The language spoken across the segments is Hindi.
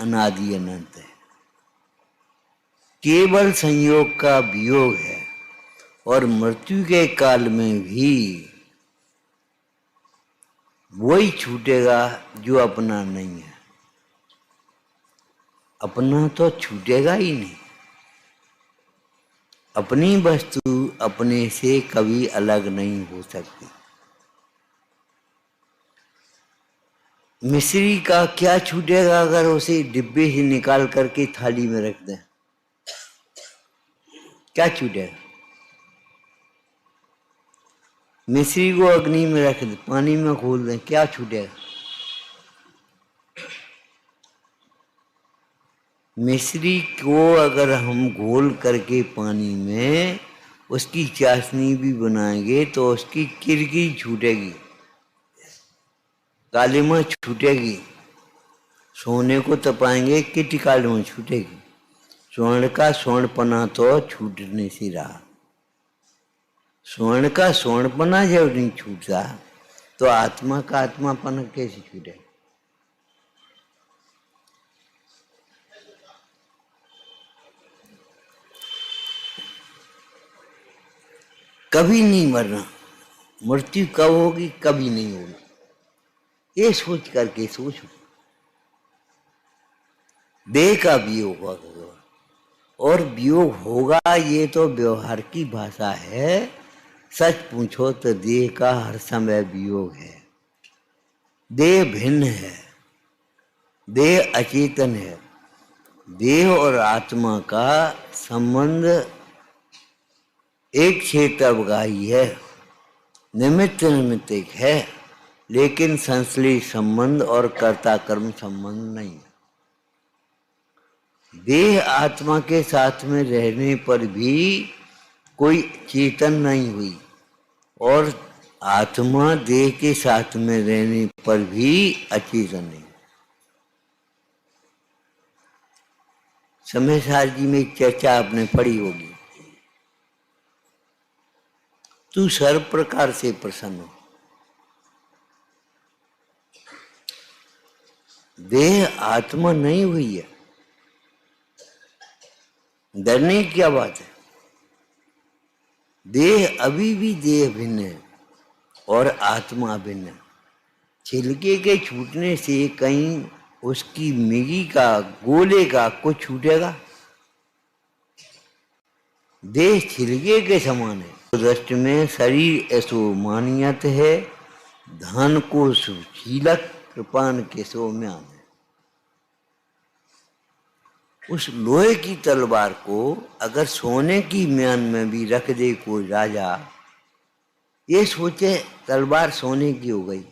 अनादि अनंत है, केवल संयोग का वियोग है। और मृत्यु के काल में भी वही छूटेगा जो अपना नहीं है। अपना तो छूटेगा ही नहीं। अपनी वस्तु अपने से कभी अलग नहीं हो सकती। मिश्री का क्या छूटेगा अगर उसे डिब्बे से निकाल करके थाली में रख दें? क्या छूटेगा? मिश्री को अग्नि में रख दें, पानी में खोल दें, क्या छूटेगा? मिश्री को अगर हम घोल करके पानी में उसकी चाशनी भी बनाएंगे तो उसकी किरकिरी छूटेगी, कालिमा छूटेगी। सोने को तपाएंगे कितनी कालिमा छूटेगी। स्वर्ण का स्वर्णपना तो छूटने से रहा। स्वर्ण का स्वर्णपना जब नहीं छूटा तो आत्मा का आत्मापना कैसे छूटेगा? कभी नहीं मरना। मृत्यु कब होगी? कभी नहीं होगी। ये सोच करके सोचो। देह का वियोग होगा और वियोग होगा, ये तो व्यवहार की भाषा है। सच पूछो तो देह का हर समय वियोग है। देह भिन्न है, देह अचेतन है। देह और आत्मा का संबंध एक क्षेत्र का ही है, निमित्त निमित्तिक है, लेकिन संश्लिष्ट संबंध और कर्ता कर्म संबंध नहीं। देह आत्मा के साथ में रहने पर भी कोई चेतन नहीं हुई और आत्मा देह के साथ में रहने पर भी अचेतन नहीं। समयसार जी में एक चर्चा आपने पढ़ी होगी, तू सर्व प्रकार से प्रसन्न हो। देह आत्मा नहीं हुई है, डरने की क्या बात है? देह अभी भी देह भिन्न है और आत्मा भिन्न है। छिलके के छूटने से कहीं उसकी मिगी का, गोले का कुछ छूटेगा? देह छिलके के समान है। दृष्टि में शरीर ऐसो मानियत है, धन को सुशीलक कृपान के सो म्यान है। उस लोहे की तलवार को अगर सोने की म्यान में भी रख दे कोई राजा, ये सोचे तलवार सोने की हो गई।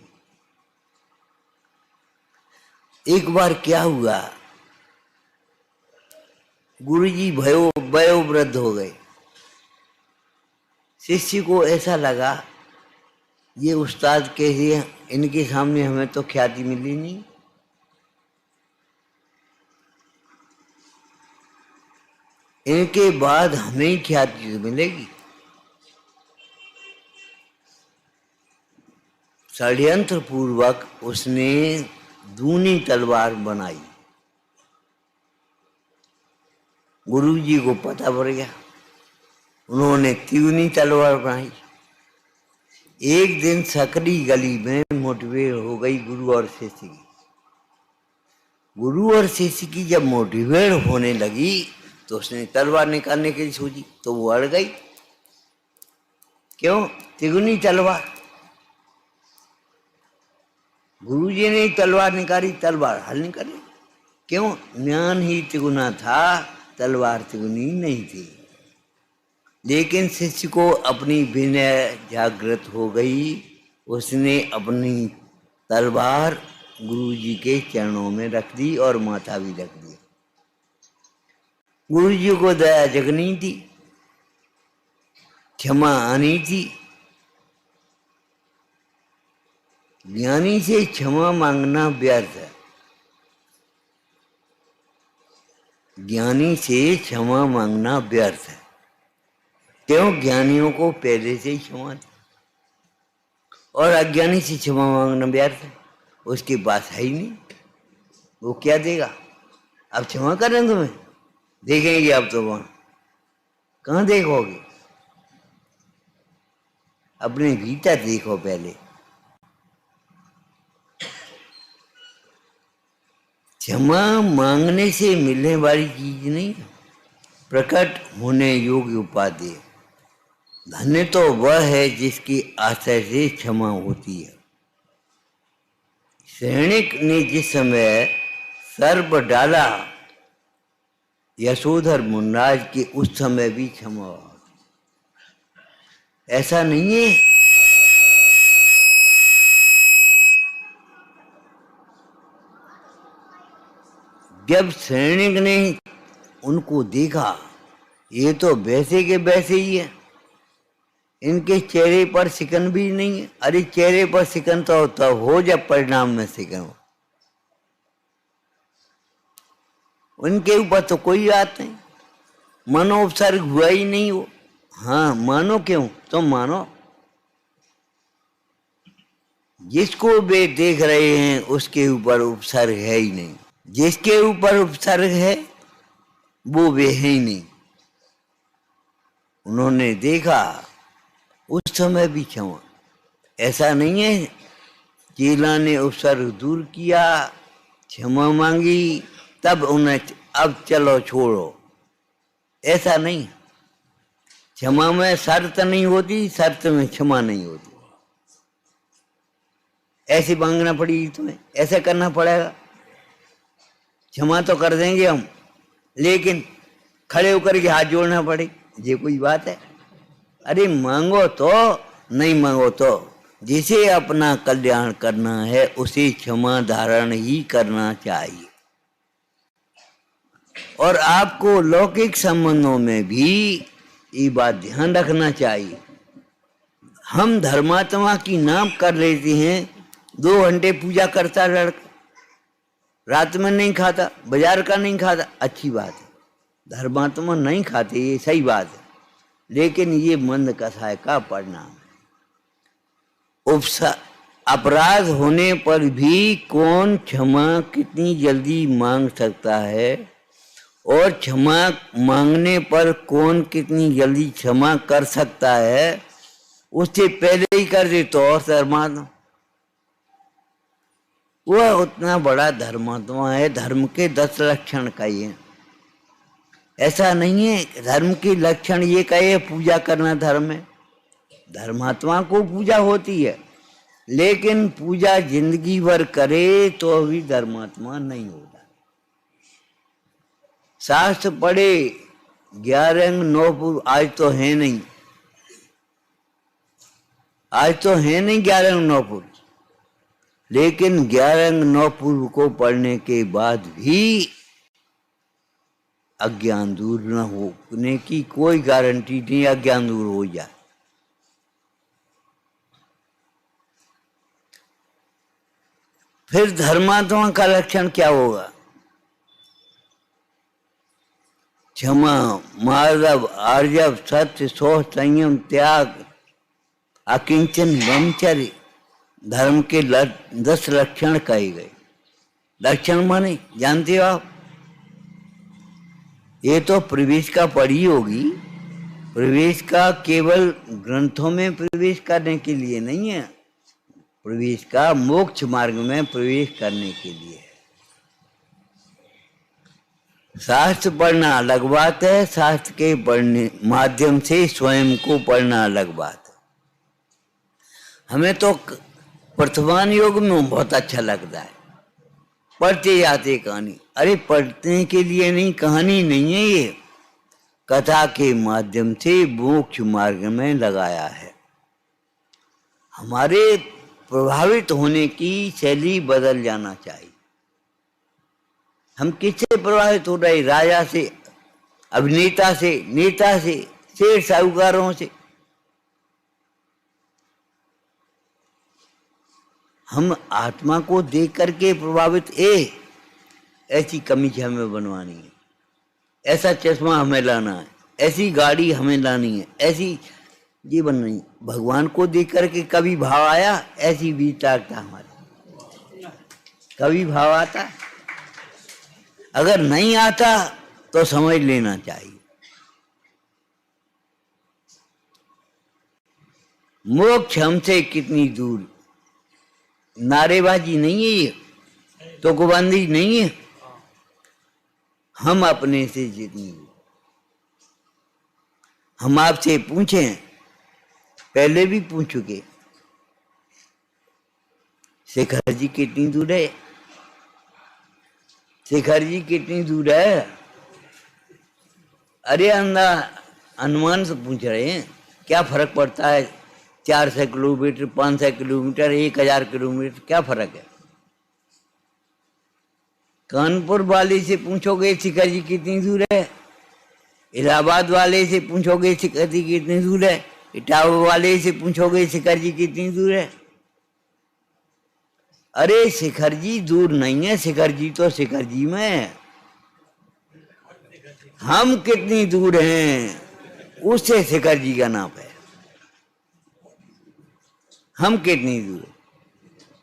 एक बार क्या हुआ, गुरुजी वयोवृद्ध हो गए। शिष्य को ऐसा लगा ये उस्ताद कैसे, इनके सामने हमें तो ख्याति मिली नहीं। इनके बाद हमें ही ख्याति मिलेगी। षड्यंत्र पूर्वक उसने दूनी तलवार बनाई। गुरुजी को पता पड़ गया, उन्होंने तिगुनी तलवार बनाई। एक दिन सकरी गली में मुठभेड़ हो गई गुरु और शिष्य की। गुरु और शिष्य की जब मुठभेड़ होने लगी तो उसने तलवार निकालने के लिए सोची तो वो अड़ गई। क्यों? तिगुनी तलवार। गुरुजी ने तलवार निकाली, तलवार हल निकाली। क्यों? म्यान ही तिगुना था, तलवार तिगुनी नहीं थी। लेकिन शिष्य को अपनी विनय जागृत हो गई। उसने अपनी तलवार गुरुजी के चरणों में रख दी और माथा भी रख दिया। गुरुजी को दया जगनी थी, क्षमा आनी थी। ज्ञानी से क्षमा मांगना व्यर्थ है। ज्ञानी से क्षमा मांगना व्यर्थ है। क्यों? ज्ञानियों को पहले से ही क्षमा थी और अज्ञानी से क्षमा मांगना व्यर्थ है। उसके पास है ही नहीं, वो क्या देगा? अब क्षमा करें तुम्हें? देखेंगे अब तो वहां कहाँ देखोगे? अपने भीतर देखो पहले। क्षमा मांगने से मिलने वाली चीज नहीं, प्रकट होने योग्य उपाधि। धन्य तो वह है जिसकी आश्रय से क्षमा होती है। सैनिक ने जिस समय सर्प डाला यशोधर मुनराज के, उस समय भी क्षमा हुआ। ऐसा नहीं है जब सैनिक ने उनको देखा, ये तो वैसे के वैसे ही है, इनके चेहरे पर सिकन भी नहीं है। अरे चेहरे पर सिकन तो तब हो जब परिणाम में सिकन हो, उनके ऊपर तो कोई बात नहीं, मनोपसर्ग हुआ ही नहीं वो। हाँ मानो क्यों, तुम मानो। जिसको वे देख रहे हैं उसके ऊपर उपसर्ग है ही नहीं, जिसके ऊपर उपसर्ग है वो वे है ही नहीं। उन्होंने देखा, उस समय भी क्षमा। ऐसा नहीं है चेला ने उपसर्ग दूर किया, क्षमा मांगी, तब उन्हें अब चलो छोड़ो, ऐसा नहीं। क्षमा में शर्त नहीं होती, शर्त में क्षमा नहीं होती। ऐसे मांगना पड़ेगी तुम्हें, ऐसे करना पड़ेगा। क्षमा तो कर देंगे हम, लेकिन खड़े होकर के हाथ जोड़ना पड़े, ये कोई बात है? अरे मांगो तो, नहीं मांगो तो, जिसे अपना कल्याण करना है उसे क्षमा धारण ही करना चाहिए। और आपको लौकिक संबंधों में भी ये बात ध्यान रखना चाहिए। हम धर्मात्मा की नाम कर लेते हैं, 2 घंटे पूजा करता लड़का, रात में नहीं खाता, बाजार का नहीं खाता, अच्छी बात है, धर्मात्मा नहीं खाते, ये सही बात है, लेकिन ये मंद कसाय का परिणाम है। अपराध होने पर भी कौन क्षमा कितनी जल्दी मांग सकता है, और क्षमा मांगने पर कौन कितनी जल्दी क्षमा कर सकता है, उससे पहले ही कर दे तो और धर्मात्मा, वह उतना बड़ा धर्मात्मा है। धर्म के 10 लक्षण का ही है। ऐसा नहीं है धर्म के लक्षण ये कहे पूजा करना धर्म है, धर्मात्मा को पूजा होती है, लेकिन पूजा जिंदगी भर करे तो अभी धर्मात्मा नहीं होता। शास्त्र पढ़े 11 अंग 9 पूर्व, आज तो है नहीं, आज तो है नहीं 11 अंग 9 पूर्व, लेकिन 11 अंग 9 पूर्व को पढ़ने के बाद भी अज्ञान दूर न होने की कोई गारंटी नहीं, अज्ञान दूर हो जाए। फिर धर्मात्मा का लक्षण क्या होगा? क्षमा, मार्दव, आर्जव, सत्य, शौच, संयम, त्याग, अकिंचन, ब्रह्मचर्य, धर्म के 10 लक्षण कहे गए। लक्षण माने जानते हो आप? ये तो प्रवेश का पढ़ी होगी, प्रवेश का केवल ग्रंथों में प्रवेश करने के लिए नहीं है, प्रवेश का मोक्ष मार्ग में प्रवेश करने के लिए है। शास्त्र पढ़ना अलग बात है, शास्त्र के पढ़ने माध्यम से स्वयं को पढ़ना अलग बात है। हमें तो वर्तमान युग में बहुत अच्छा लगता है, पढ़ते जाते कहानी। अरे पढ़ने के लिए नहीं, कहानी नहीं है ये, कथा के माध्यम से मोक्ष मार्ग में लगाया है। हमारे प्रभावित होने की शैली बदल जाना चाहिए। हम किससे प्रभावित हो रहे? राजा से, अभिनेता से, नेता से, शेर साहूकारों से। हम आत्मा को देख करके प्रभावित, ऐसी कमीज हमें बनवानी है, ऐसा चश्मा हमें लाना है, ऐसी गाड़ी हमें लानी है, ऐसी ये बननी है। भगवान को देख करके कभी भाव आया? ऐसी बीच टाकता हमारे, कभी भाव आता? अगर नहीं आता तो समझ लेना चाहिए। मोक्ष हमसे कितनी दूर, नारेबाजी नहीं है ये, तो कुबंदी नहीं है। हम अपने से जितनी, हम आपसे पूछें, पहले भी पूछ चुके, शेखर जी कितनी दूर है, शेखर जी कितनी दूर है। अरे अंदा अनुमान से पूछ रहे हैं, क्या फर्क पड़ता है 400 किलोमीटर, 500 किलोमीटर, 1000 किलोमीटर, क्या फर्क है। कानपुर वाले से पूछोगे शिखर जी कितनी दूर है, इलाहाबाद वाले से पूछोगे शिखर जी कितनी दूर है, इटावा वाले से पूछोगे शिखर जी कितनी दूर है। अरे शिखर जी दूर नहीं है, शिखर जी तो शिखर जी में है। हम कितनी दूर हैं उससे शिखर जी का नाम है। हम कितनी दूर,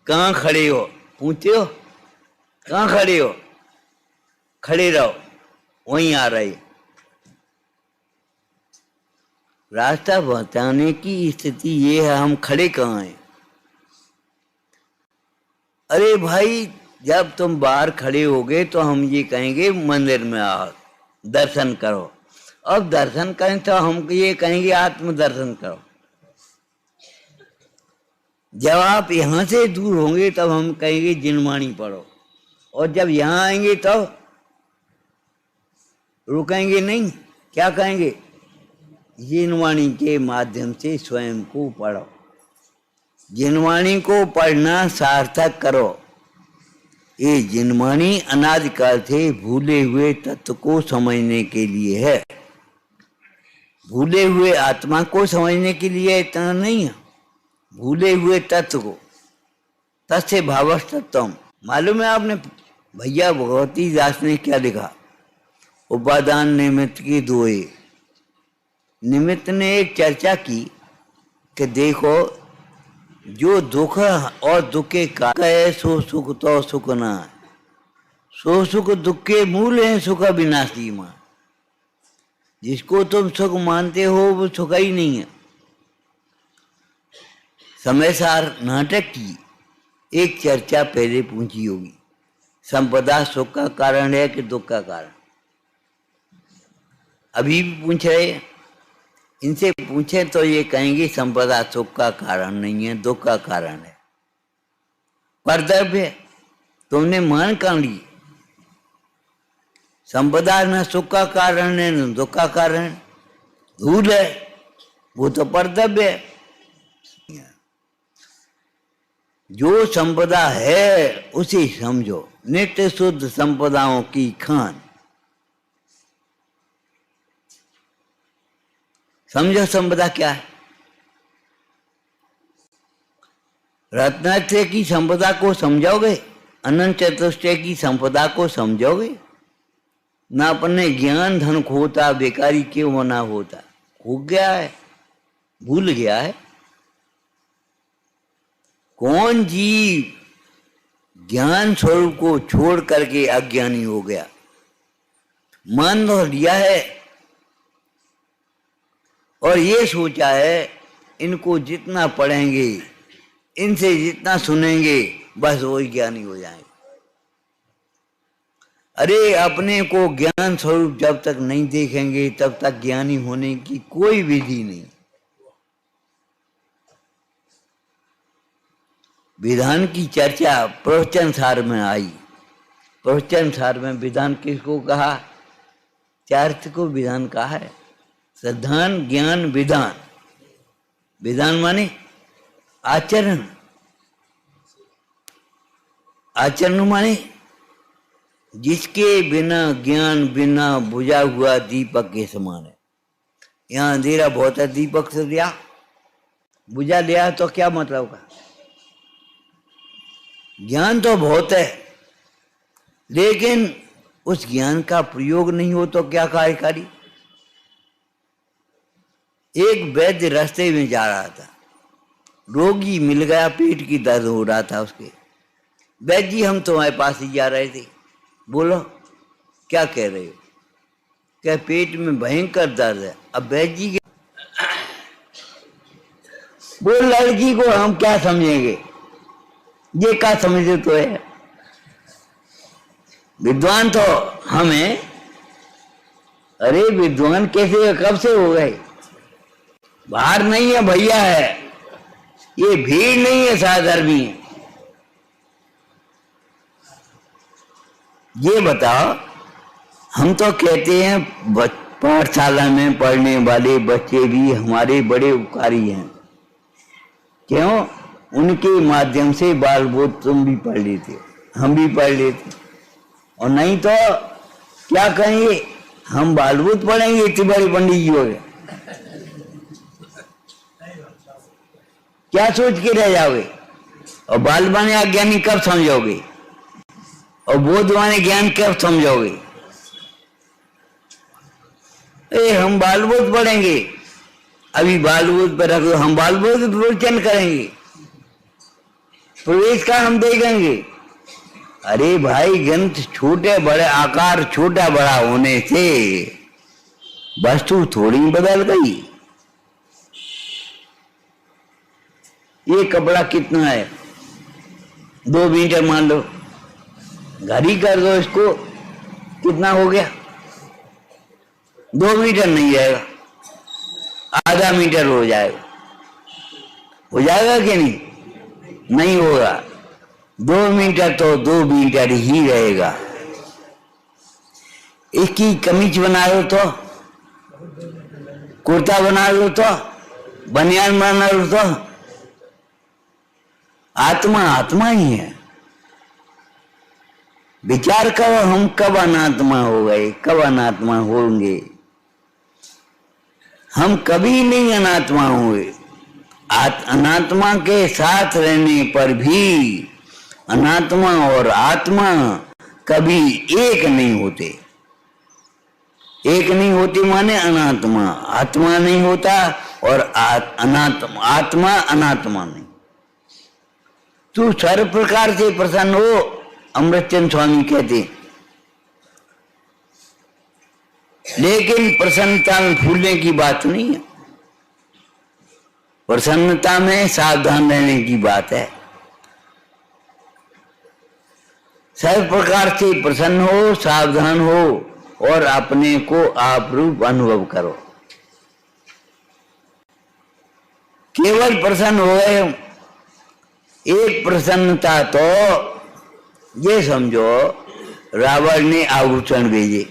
कहाँ खड़े हो पूछते हो, कहाँ खड़े हो, खड़े रहो, वहीं आ रहे। रास्ता बताने की स्थिति ये है, हम खड़े कहाँ हैं। अरे भाई जब तुम बाहर खड़े होगे तो हम ये कहेंगे मंदिर में आओ दर्शन करो, अब दर्शन करें तो हम ये कहेंगे आत्म दर्शन करो। जब आप यहाँ से दूर होंगे तब हम कहेंगे जिनवाणी पढ़ो, और जब यहाँ आएंगे तब रुकेंगे नहीं, क्या कहेंगे, जिनवाणी के माध्यम से स्वयं को पढ़ो, जिनवाणी को पढ़ना सार्थक करो। ये जिनवाणी अनादिकाल से भूले हुए तत्व को समझने के लिए है, भूले हुए आत्मा को समझने के लिए इतना नहीं है, भूले हुए तत्व को। तस्य भावस्तत्वम, मालूम है आपने भैया भगवती दास ने क्या लिखा, उपादान निमित्त की दोए। निमित्त ने एक चर्चा की कि देखो जो दुख और दुख के कारण है सो सुख तो सुख ना है, सो सुख दुख के मूल है, सुख विनाशी मान। जिसको तुम सुख मानते हो वो सुख ही नहीं है। समय सार नाटक की एक चर्चा पहले पूछी होगी, संपदा सुख का कारण है कि दुख का कारण। अभी भी पूछ रहे, इनसे पूछे तो ये कहेंगे संपदा सुख का कारण नहीं है, दुख का कारण है। कर्तव्य तुमने मान कहाँ ली, संपदा न सुख का कारण है न दुख का कारण, धूल है, वो तो कर्तव्य है। जो संपदा है उसे समझो, नित्य शुद्ध संपदाओं की खान। समझो संपदा क्या है। रत्नात्रय की संपदा को समझोगे, अनंत चतुष्टय की संपदा को समझोगे ना। अपने ज्ञान धन खोता, बेकारी क्यों मना होता, खो गया है, भूल गया है। कौन जीव ज्ञान स्वरूप को छोड़ करके अज्ञानी हो गया, मान तो लिया है और ये सोचा है इनको जितना पढ़ेंगे, इनसे जितना सुनेंगे बस वही ज्ञानी हो जाएंगे। अरे अपने को ज्ञान स्वरूप जब तक नहीं देखेंगे तब तक ज्ञानी होने की कोई विधि नहीं। विधान की चर्चा प्रवचन सार में आई। प्रवचन सार में विधान किसको कहा, चार्थ को विधान कहा है। सिद्धांत ज्ञान विधान, विधान माने आचरण, आचरण माने जिसके बिना ज्ञान बिना बुझा हुआ दीपक के समान है। यहाँ अंधेरा बहुत है, दीपक से लिया बुझा लिया तो क्या मतलब का, ज्ञान तो बहुत है लेकिन उस ज्ञान का प्रयोग नहीं हो तो क्या कार्यकारी। एक वैद्य रास्ते में जा रहा था, रोगी मिल गया, पेट की दर्द हो रहा था उसके। वैद्य जी हम तुम्हारे पास ही जा रहे थे, बोलो। क्या कह रहे हो? क्या पेट में भयंकर दर्द है? अब वैद्य जी के वो लड़की को हम क्या समझेंगे? ये क्या समझे तो है? विद्वान तो हमें, अरे विद्वान कैसे कब से हो गए? बाहर नहीं है भैया, है ये भीड़ नहीं है, साधर्मी है। ये बताओ, हम तो कहते हैं पाठशाला में पढ़ने वाले बच्चे भी हमारे बड़े उपकारी हैं। क्यों? उनके माध्यम से बाल बोध तुम भी पढ़ लेते, हम भी पढ़ लेते। और नहीं तो क्या कहेंगे, हम बाल बोध पढ़ेंगे इतने बड़े पंडित जी हो गए, क्या सोच के रह जाओगे? और बाल माने अज्ञानी कब समझोगे? और बोध माने ज्ञान कब समझोगे? हम बाल बोध पढ़ेंगे, अभी बाल बोध पर रखो, हम बाल बोध प्रवचन करेंगे, प्रवेश का हम देखेंगे। अरे भाई, ग्रंथ छोटे बड़े, आकार छोटा बड़ा होने से वस्तु थोड़ी बदल गई। ये कपड़ा कितना है? 2 मीटर मान लो, घड़ी कर दो इसको, कितना हो गया? 2 मीटर नहीं जाएगा, आधा मीटर हो जाएगा। हो जाएगा कि नहीं? नहीं होगा। 2 मीटर तो 2 मीटर ही रहेगा। इसकी कमीज बना लो तो, कुर्ता बना लो तो, बनियान बना लो तो, आत्मा आत्मा ही है। विचार करो, हम कब अनात्मा हो गए, कब अनात्मा होंगे? हम कभी नहीं अनात्मा हुए। अनात्मा के साथ रहने पर भी अनात्मा और आत्मा कभी एक नहीं होते। एक नहीं होती माने अनात्मा आत्मा नहीं होता, और अनात्मा आत्मा अनात्मा नहीं। तू सर्व प्रकार से प्रसन्न हो, अमृतचंद स्वामी कहते। लेकिन प्रसन्नता में फूलने की बात नहीं है, प्रसन्नता में सावधान रहने की बात है। सर्व प्रकार से प्रसन्न हो, सावधान हो, और अपने को आप रूप अनुभव करो। केवल प्रसन्न हो गए, एक प्रसन्नता तो ये समझो, रावण ने आभूषण भेजे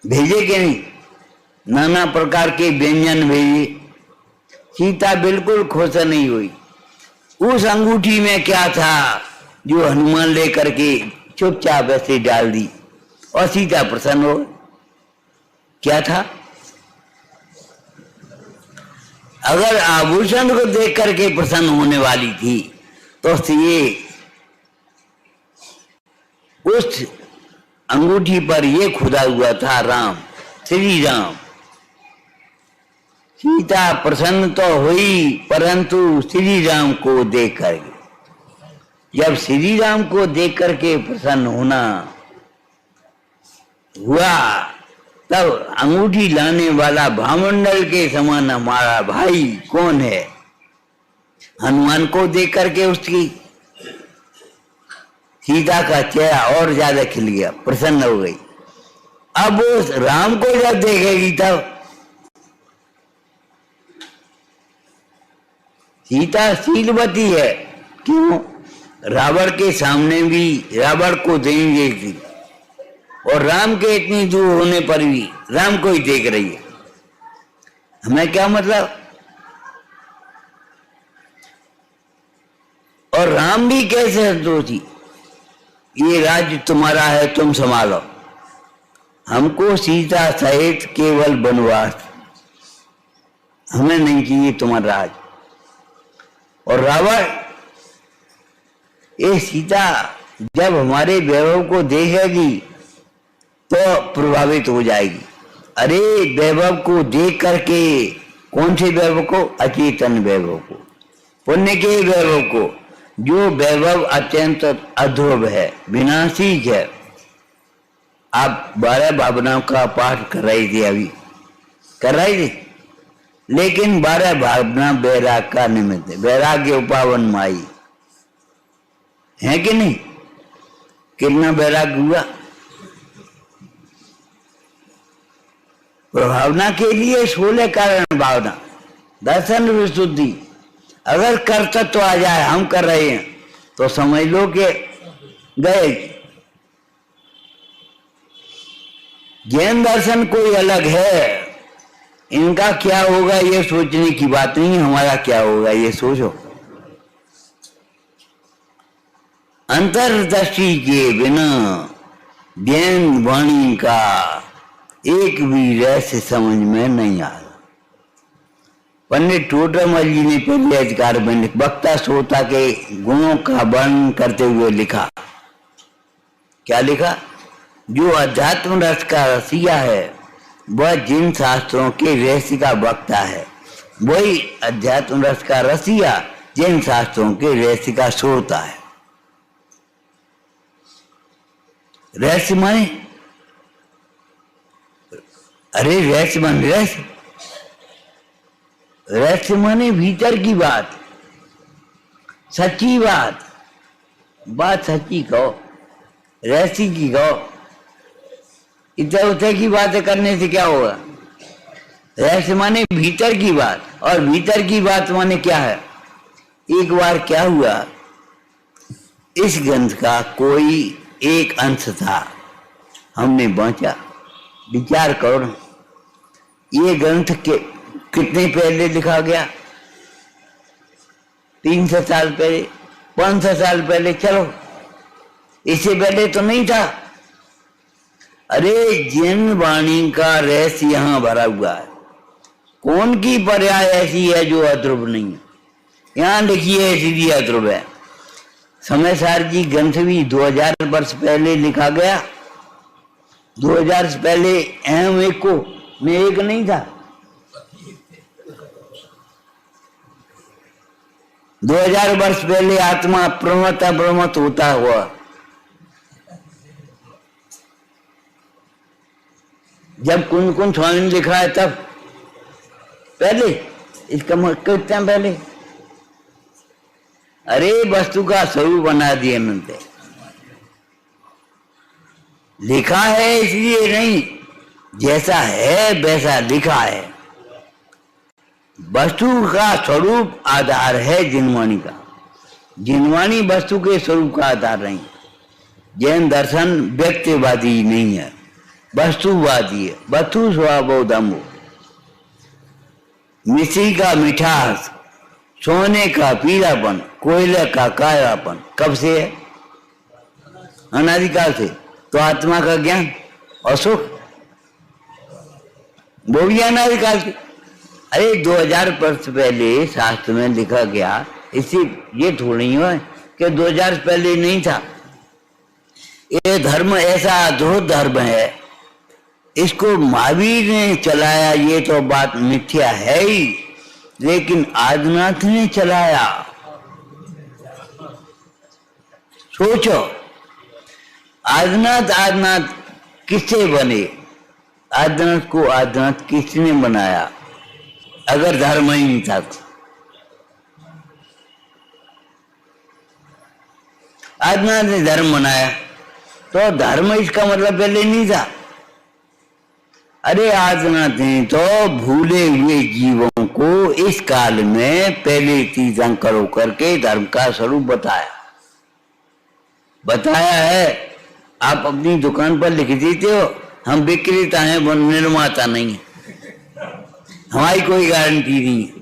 कि नहीं? नाना प्रकार के व्यंजन भेजे, सीता बिल्कुल खुश नहीं हुई। उस अंगूठी में क्या था जो हनुमान लेकर के चुपचाप ऐसे डाल दी और सीता प्रसन्न हो? क्या था? अगर आभूषण को देख करके प्रसन्न होने वाली थी तो ये उस अंगूठी पर ये खुदा हुआ था राम, श्री राम। सीता प्रसन्न तो हुई, परंतु श्री राम को देख करके। जब श्री राम को देख करके प्रसन्न होना हुआ, तब अंगूठी लाने वाला भामंडल के समान हमारा भाई कौन है? हनुमान को देख करके उसकी सीता का चेहरा और ज्यादा खिल गया, प्रसन्न हो गई। अब उस राम को जब देखेगी तब सीता शीलवती है। क्यों? रावण के सामने भी रावण को देंगे थी, और राम के इतनी दूर होने पर भी राम को ही देख रही है। हमें क्या मतलब? और राम भी कैसे संतोषी, ये राज्य तुम्हारा है, तुम संभालो, हमको सीता सहित केवल वनवास, हमें नहीं चाहिए तुम्हारा राज। और रावण, ये सीता जब हमारे वैभव को देखेगी तो प्रभावित हो जाएगी। अरे वैभव को देख करके, कौन से वैभव को? अचेतन वैभव को, पुण्य के वैभव को, जो वैभव अत्यंत अध्रुव है, विनाशी है, आप 12 भावनाओं का पाठ कर रही थी, अभी कर रही थी, लेकिन 12 भावना वैराग का निमित्त है। वैराग्य उपावन माई है कि नहीं? कितना वैराग्य हुआ? भावना के लिए 16 कारण भावना, दर्शन विशुद्धि। अगर कर्तृत्व आ जाए, हम कर रहे हैं, तो समझ लो कि गए। जैन दर्शन कोई अलग है, इनका क्या होगा ये सोचने की बात नहीं, हमारा क्या होगा ये सोचो। अंतर्दृष्टि के बिना जैन वाणी का एक भी रहस्य समझ में नहीं आ रहा। पंडित टोडरमल जी ने पहले अधिकार में वक्ता श्रोता के गुणों का वर्णन करते हुए लिखा, क्या लिखा? जो अध्यात्म रस का रसिया है वह जिन शास्त्रों के रहस्य का वक्ता है, वही अध्यात्म रस का रसिया जिन शास्त्रों के रहस्य का श्रोता है। रहस्य माने, अरे रहस्य माने रहस्य, रहस्य माने भीतर की बात, सच्ची बात, बात सच्ची कहो, रहस्य की कहो। इधर उधर की बातें करने से क्या होगा? रहस्य माने भीतर की बात, और भीतर की बात माने क्या है? एक बार क्या हुआ, इस ग्रंथ का कोई एक अंश था, हमने बांचा। विचार करो ना, ये ग्रंथ के कितने पहले लिखा गया? 300 साल पहले, 500 साल पहले, चलो इससे पहले तो नहीं था। अरे जैन वाणी का रहस्य यहाँ भरा हुआ है। कौन की पर्याय ऐसी है जो अध्रुव नहीं है? यहाँ लिखी है, सीधी अध्रुव है। समय सार जी ग्रंथ भी 2000 वर्ष पहले लिखा गया। 2000 से पहले अहम एक को में एक नहीं था। 2000 वर्ष पहले आत्मा प्रमत होता हुआ, जब कुंद स्वामी ने लिखा है तब पहले, इसका कितना पहले? अरे वस्तु का स्वरूप बना दिए अनंत है। लिखा है इसलिए नहीं, जैसा है वैसा लिखा है। वस्तु का स्वरूप आधार है जिनवाणी का, जिनवाणी वस्तु के स्वरूप का आधार नहीं। जैन दर्शन व्यक्तिवादी नहीं है, वस्तुवादी है। वस्तु स्वभाव दम्भो, मिश्री का मिठास, सोने का पीलापन, कोयले का कालापन कब से है? अनादिकाल से। तो आत्मा का ज्ञान और सुख वो भी अनादिकाल से। अरे 2000 वर्ष पहले शास्त्र में लिखा गया, इसी ये थोड़ी है कि 2000 पहले नहीं था। ये धर्म ऐसा अद्भुत धर्म है, इसको महावीर ने चलाया, ये तो बात मिथ्या है ही, लेकिन आदिनाथ ने चलाया। सोचो, आदिनाथ किससे बने? आदिनाथ को आदिनाथ किसने बनाया? अगर धर्म ही नहीं था तो आदिनाथ ने धर्म बनाया, तो धर्म इसका मतलब पहले नहीं था। अरे आदिनाथ ने तो भूले हुए जीवों को इस काल में पहले तीर्थंकर होकर के धर्म का स्वरूप बताया है। आप अपनी दुकान पर लिख देते हो, हम विक्रेता हैं, निर्माता नहीं है, हमारी कोई गारंटी नहीं है।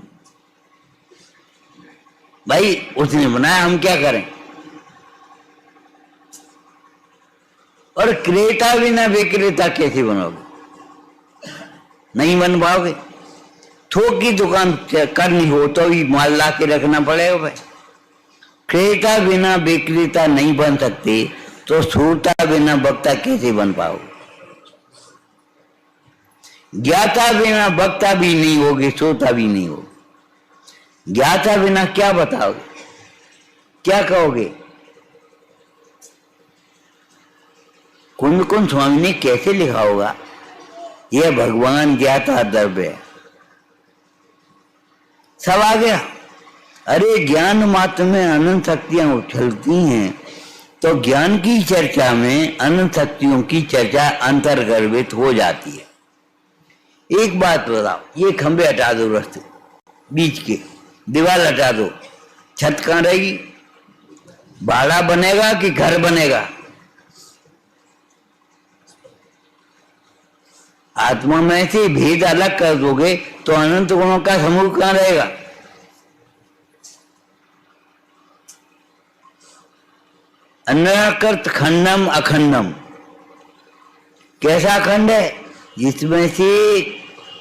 भाई उसने बनाया, हम क्या करें? और क्रेता बिना विक्रेता कैसे बनोगे? नहीं बन पाओगे। थोक की दुकान करनी हो तो भी माल ला के रखना पड़ेगा भाई। क्रेता बिना विक्रेता नहीं बन सकते, तो श्रोता बिना वक्ता कैसे बन पाओगे? ज्ञाता बिना वक्ता भी नहीं होगे, श्रोता भी नहीं होगे। ज्ञाता बिना क्या बताओगे, क्या कहोगे? कुंद कुंद स्वामी ने कैसे लिखा होगा? यह भगवान ज्ञाता द्रव्य है। सब आ गया। अरे ज्ञान मात्र में अनंत शक्तियां उछलती हैं, तो ज्ञान की चर्चा में अनंत शक्तियों की चर्चा अंतर्गर्भित हो जाती है। एक बात बताओ, ये खंबे हटा दो, रास्ते बीच के दीवार हटा दो, छत कहाँ रहेगी? बाड़ा बनेगा कि घर बनेगा? आत्मा में से भेद अलग कर दोगे तो अनंत गुणों का समूह कहाँ रहेगा? अनकृत खंडम अखंडम। कैसा खंड है? जिसमें से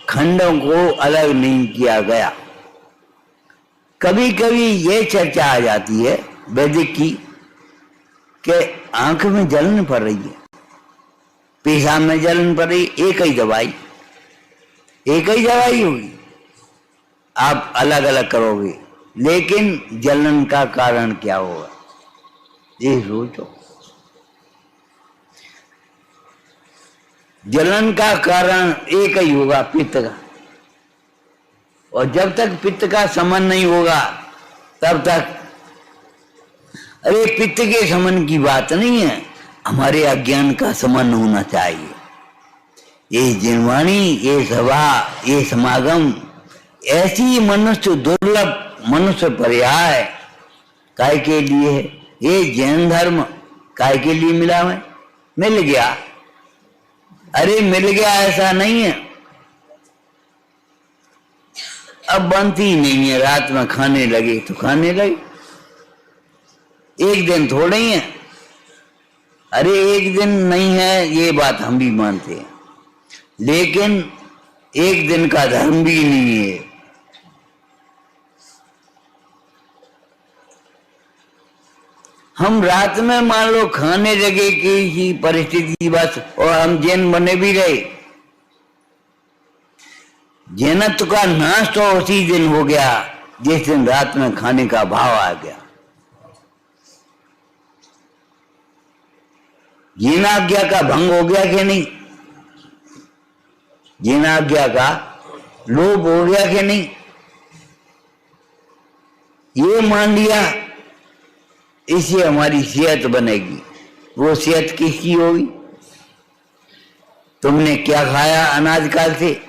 खंडों को अलग नहीं किया गया। कभी कभी ये चर्चा आ जाती है वैदिक की कि आंख में जलन पड़ रही है, पेशाब में जलन पड़ रही, एक ही दवाई होगी, आप अलग अलग करोगे, लेकिन जलन का कारण क्या होगा ये सोचो। जलन का कारण एक ही होगा, पित्त का। और जब तक पित्त का समन नहीं होगा तब तक, अरे पित्त के समन की बात नहीं है, हमारे अज्ञान का समन होना चाहिए। ये जिनवाणी, ये सभा, ये समागम, ऐसी मनुष्य दुर्लभ मनुष्य पर्याय काय के लिए है? ये जैन धर्म काय के लिए मिला है? मिल गया। अरे मिल गया ऐसा नहीं है, अब बनती नहीं है। रात में खाने लगे तो खाने लगे, एक दिन थोड़े ही है। अरे एक दिन नहीं है ये बात हम भी मानते हैं, लेकिन एक दिन का धर्म भी नहीं है। हम रात में मान लो खाने लगे किसी परिस्थिति बस, और हम जैन बने भी रहे, जैनत्व का नाश तो उसी दिन हो गया जिस दिन रात में खाने का भाव आ गया। जीनाज्ञा का भंग हो गया कि नहीं? जीनाज्ञा का लोभ हो गया कि नहीं? ये मान लिया इससे हमारी सेहत बनेगी। वो सेहत किसकी होगी? तुमने क्या खाया अनाज काल से?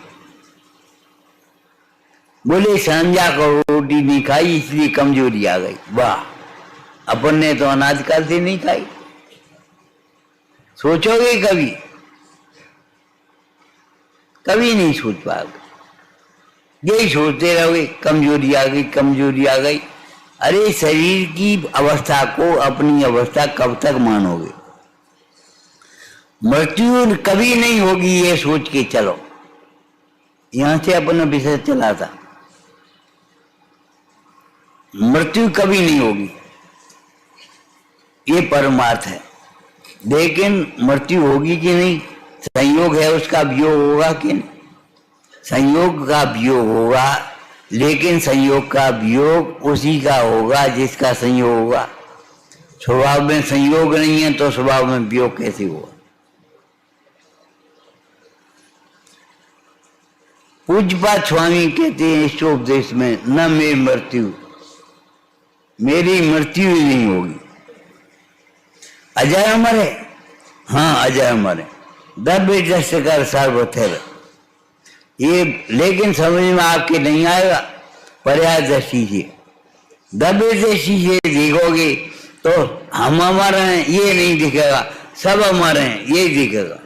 बोले सांझा को रोटी नहीं खाई इसलिए कमजोरी आ गई। वाह, अपन ने तो अनाज काल से नहीं खाई। सोचोगे कभी? कभी नहीं सोच पाओगे। यही सोचते रहोगे कमजोरी आ गई, कमजोरी आ गई। अरे शरीर की अवस्था को अपनी अवस्था कब तक मानोगे? मृत्यु कभी नहीं होगी ये सोच के चलो। यहां से अपना विषय चला था, मृत्यु कभी नहीं होगी, ये परमार्थ है। लेकिन मृत्यु होगी कि नहीं? संयोग है उसका वियोग होगा कि नहीं? संयोग का वियोग होगा, लेकिन संयोग का वियोग उसी का होगा जिसका संयोग होगा। स्वभाव में संयोग नहीं है तो स्वभाव में वियोग कैसे होगा? पूज्यपाद स्वामी कहते हैं इस उपदेश में, न मेरी मृत्यु, मेरी मृत्यु ही नहीं होगी। अजय अमर है, हाँ अजय अमर है, दब्य जैसे कर सर्वथैव। ये लेकिन समझ में आपके नहीं आएगा पर्याय दृष्टि से। दब्य दृष्टि से देखोगे तो हम अमर हैं ये नहीं दिखेगा, सब अमर हैं ये दिखेगा।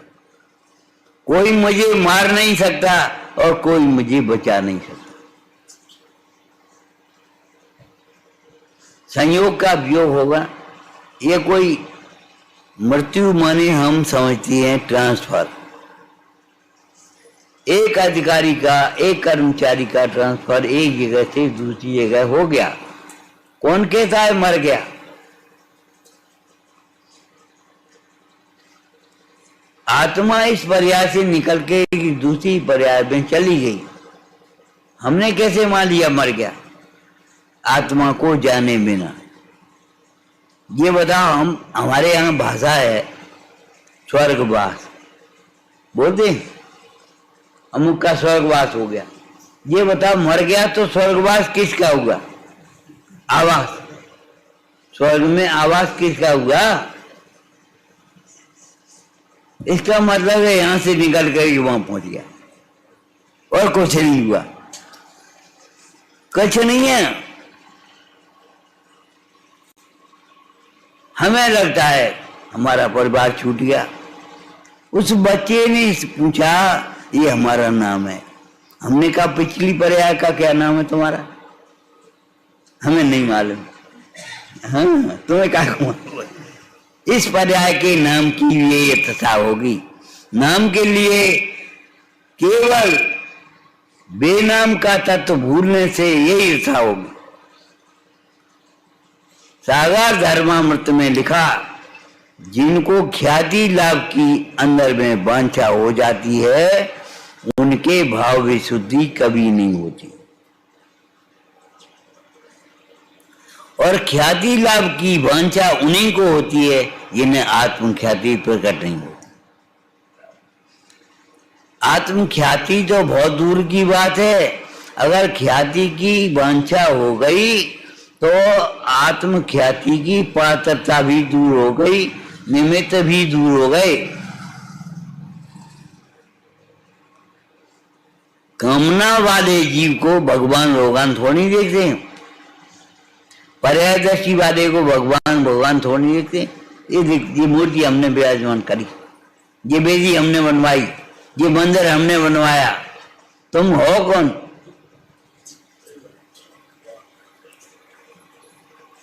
कोई मुझे मार नहीं सकता और कोई मुझे बचा नहीं सकता। संयोग का वियोग होगा। ये कोई मृत्यु माने हम समझते हैं ट्रांसफर, एक अधिकारी का, एक कर्मचारी का ट्रांसफर एक जगह से दूसरी जगह हो गया। कौन कहता है मर गया? आत्मा इस पर्याय से निकल के दूसरी पर्याय में चली गई। हमने कैसे मान लिया मर गया आत्मा को जाने बिना? ये बताओ। हम हमारे यहाँ भाषा है स्वर्गवास बोलते हैं, अमुक का स्वर्गवास हो गया। ये बताओ मर गया तो स्वर्गवास किसका हुआ? आवास। स्वर्ग में आवास किसका हुआ? इसका मतलब है यहां से निकल कर वहां पहुंच गया और कुछ नहीं हुआ, कुछ नहीं है। हमें लगता है हमारा परिवार छूट गया। उस बच्चे ने पूछा ये हमारा नाम है। हमने कहा पिछली पर्याय का क्या नाम है तुम्हारा? हमें नहीं मालूम। हाँ, तुम्हें क्या मालूम? इस पर्याय के नाम की ये यथाता होगी। नाम के लिए केवल बेनाम का तत्व भूलने से यही यथा होगी। सागर धर्मामृत में लिखा, जिनको ख्याति लाभ की अंदर में वांछा हो जाती है उनके भाव विशुद्धि कभी नहीं होती, और ख्याति लाभ की वांछा उन्हीं को होती है जिन्हें आत्म ख्याति प्रकट नहीं होती। आत्म ख्याति तो बहुत दूर की बात है। अगर ख्याति की वांछा हो गई तो आत्म ख्याति की पात्रता भी दूर हो गई, निमित्त भी दूर हो गए। कामना वाले जीव को भगवान भगवान थोड़ी देखते हैं, पर्यायदर्शी वाले को भगवान भगवान थोड़ी देखते हैं। ये मूर्ति हमने विराजमान करी, ये वेदी हमने बनवाई, ये मंदिर हमने बनवाया, तुम हो कौन?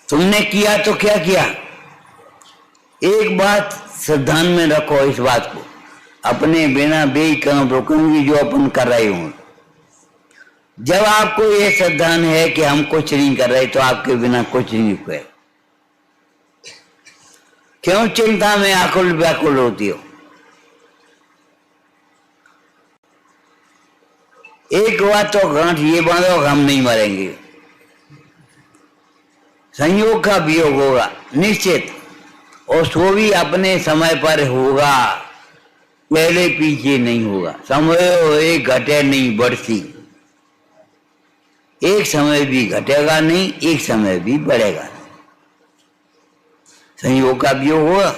तुमने किया तो क्या किया? एक बात श्रद्धान में रखो, इस बात को अपने बिना बेई काम रोकूंगी जो अपन कर रहे हो। जब आपको ये श्रद्धान है कि हम कुछ नहीं कर रहे तो आपके बिना कुछ नहीं हुए। क्यों चिंता में आकुल व्याकुल होती हो? एक बात तो गांठ ये बांधो, हम नहीं मरेंगे। संयोग का वियोग होगा निश्चित, और सो भी अपने समय पर होगा, पहले पीछे नहीं होगा। समय एक घटे नहीं बढ़ती, एक समय भी घटेगा नहीं, एक समय भी बढ़ेगा। संयोग का वियोग होगा,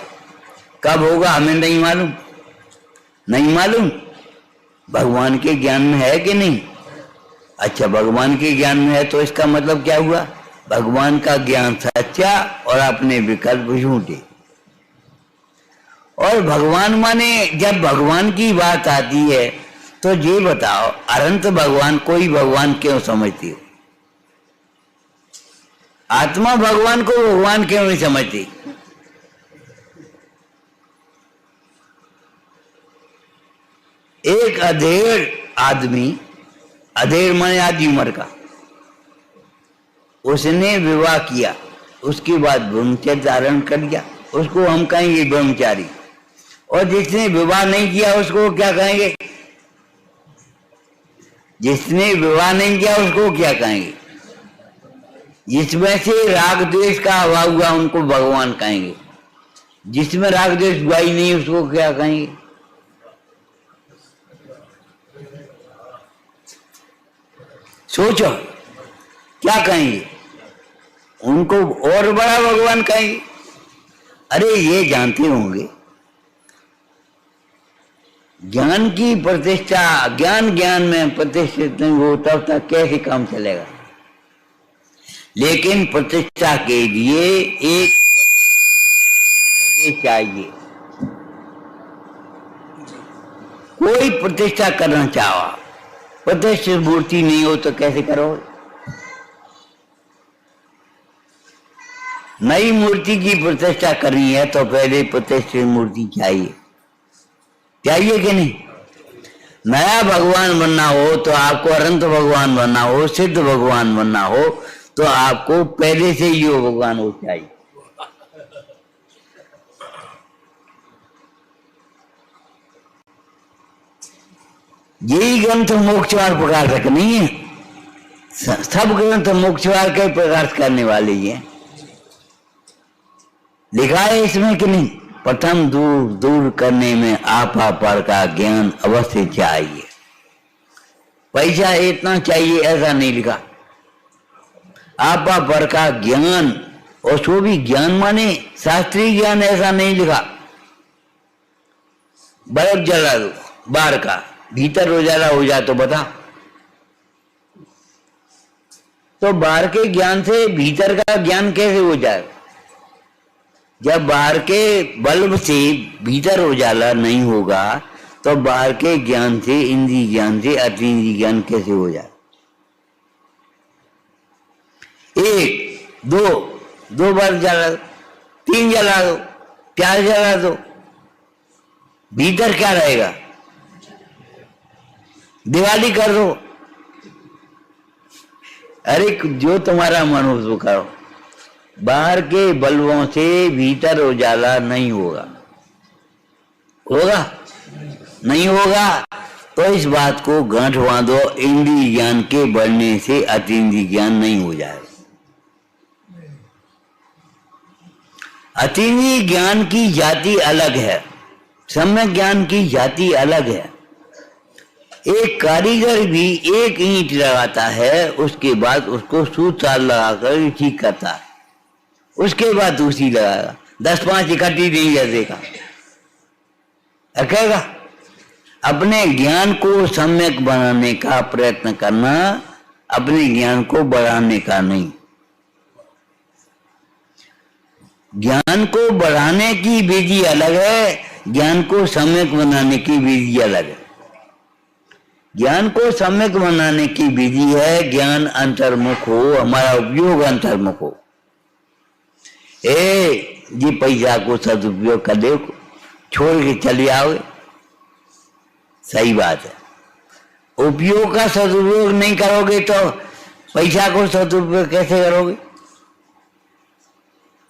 कब होगा हमें नहीं मालूम, नहीं मालूम। भगवान के ज्ञान में है कि नहीं? अच्छा, भगवान के ज्ञान में है तो इसका मतलब क्या हुआ? भगवान का ज्ञान सच्चा और अपने विकल्प झूठे। और भगवान माने, जब भगवान की बात आती है तो ये बताओ, अनंत भगवान कोई भगवान क्यों समझती हो? आत्मा भगवान को भगवान क्यों नहीं समझती? एक अधेड़ आदमी, अधेड़ माने आधी उम्र का, उसने विवाह किया, उसके बाद ब्रह्मचर्य धारण कर लिया, उसको हम कहेंगे ब्रह्मचारी। और जिसने विवाह नहीं किया उसको क्या कहेंगे? जिसने विवाह नहीं किया उसको क्या कहेंगे? जिसमें से राग द्वेष का अभाव हुआ उनको भगवान कहेंगे। जिसमें राग द्वेष हुआ ही नहीं उसको क्या कहेंगे? सोचो क्या कहेंगे? उनको और बड़ा भगवान कहेंगे। अरे ये जानते होंगे ज्ञान की प्रतिष्ठा, ज्ञान में प्रतिष्ठित नहीं हो तब तक कैसे काम चलेगा। लेकिन प्रतिष्ठा के लिए एक चाहिए। कोई प्रतिष्ठा करना चाहो, प्रतिष्ठित मूर्ति नहीं हो तो कैसे करोगे? नई मूर्ति की प्रतिष्ठा करनी है तो पहले प्रतिष्ठित मूर्ति चाहिए, चाहिए कि नहीं? नया भगवान बनना हो तो आपको अनंत भगवान बनना हो, सिद्ध भगवान बनना हो तो आपको पहले से ही वो भगवान हो चाहिए। यही ग्रंथ मोक्षवार प्रकाशक नहीं है, सब ग्रंथ मोक्षवार के प्रकाश करने वाले ही हैं। लिखा है इसमें कि नहीं? प्रथम दूर दूर करने में आपा पर का ज्ञान अवश्य चाहिए। पैसा इतना चाहिए ऐसा नहीं लिखा, आपा पर का ज्ञान, और सो भी ज्ञान माने शास्त्रीय ज्ञान ऐसा नहीं लिखा। बल्ब जला दो बाहर का, भीतर उजाला हो जाए तो बता। तो बाहर के ज्ञान से भीतर का ज्ञान कैसे हो जाए? जब बाहर के बल्ब से भीतर उजाला नहीं होगा तो बाहर के ज्ञान से, इंद्रिय ज्ञान से अतीन्द्रिय ज्ञान कैसे हो जाए? एक दो बार जला दो, 3 जला दो, 4 जला दो, भीतर क्या रहेगा? दिवाली कर दो। अरे जो तुम्हारा मन हो तो करो, बाहर के बल्बों से भीतर उजाला नहीं होगा। होगा? नहीं होगा। तो इस बात को गांठ बांधो, इंद्रिय ज्ञान के बढ़ने से अतीन्द्रिय ज्ञान नहीं हो जाएगा। अतीन्द्रिय ज्ञान की जाति अलग है, सम्यक ज्ञान की जाति अलग है। एक कारीगर भी एक ईंट लगाता है, उसके बाद उसको सूतार लगाकर ठीक करता है, उसके बाद दूसरी लगाएगा। 10-5 इकट्ठी नहीं कर देगा, रखेगा। अपने ज्ञान को सम्यक बनाने का प्रयत्न करना, अपने ज्ञान को बढ़ाने का नहीं। ज्ञान को बढ़ाने की विधि अलग है, ज्ञान को सम्यक बनाने की विधि अलग है। ज्ञान को सम्यक बनाने की विधि है ज्ञान अंतर्मुख हो, हमारा उपयोग अंतर्मुख हो। जी पैसा को सदुपयोग कर दो, छोड़ के चले आओगे, सही बात है। उपयोग का सदुपयोग नहीं करोगे तो पैसा को सदुपयोग कैसे करोगे?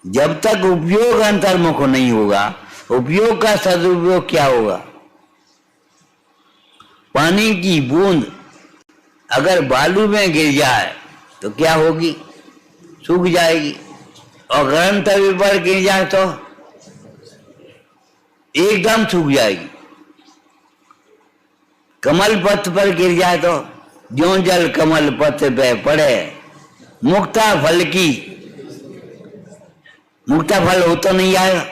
जब तक उपयोग अंतर्मुख नहीं होगा, उपयोग का सदुपयोग क्या होगा? पानी की बूंद अगर बालू में गिर जाए तो क्या होगी? सूख जाएगी। और गर्म तवे पर गिर जाए तो एकदम सूख जाएगी। कमल पत्र पर गिर जाए तो ज्यों जल कमल पत्र पे पड़े, मुक्ता फल की, मुक्ता फल हो तो नहीं आएगा।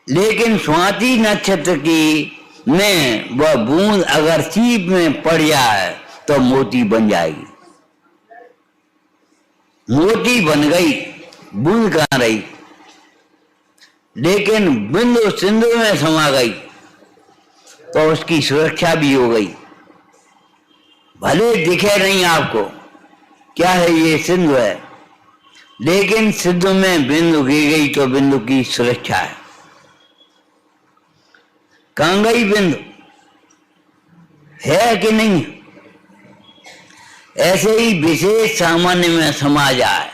लेकिन स्वाति नक्षत्र की में वह बूंद अगर सीप में पड़ जाए तो मोती बन जाएगी। मोती बन गई, बूंद कहां रही? लेकिन बिंदु सिंधु में समा गई तो उसकी सुरक्षा भी हो गई। भले दिखे नहीं आपको क्या है, ये सिंधु है, लेकिन सिंधु में बिंदु गिर गई तो बिंदु की सुरक्षा है। कहां गई बिंदु? है कि नहीं? ऐसे ही विशेष सामान्य में समा जाए,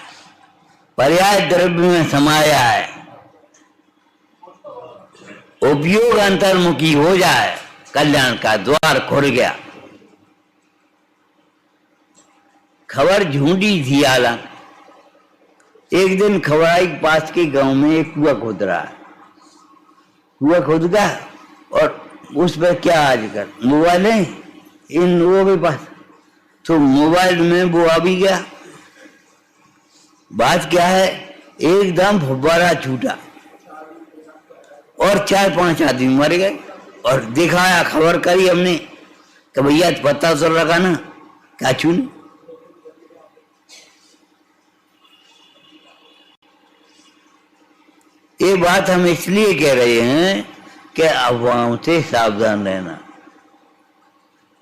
पर्याय द्रव्य में समा जाए, उपयोग अंतर्मुखी हो जाए, कल्याण का द्वार खुल गया। खबर झूठी थी आला। एक दिन खबर आई पास के गांव में एक कुआ खोद रहा है। कुआ खोद गया और उस पर क्या आजकल मोबाइल है इन लोगों के पास, तो मोबाइल में वो आ भी गया। बात क्या है, एकदम फुब्बारा छूटा और 4-5 आदमी मर गए। और दिखाया, खबर करी हमने कि भैया पता तो लगा ना क्या चून। ये बात हम इसलिए कह रहे हैं कि अफवाहों से सावधान रहना।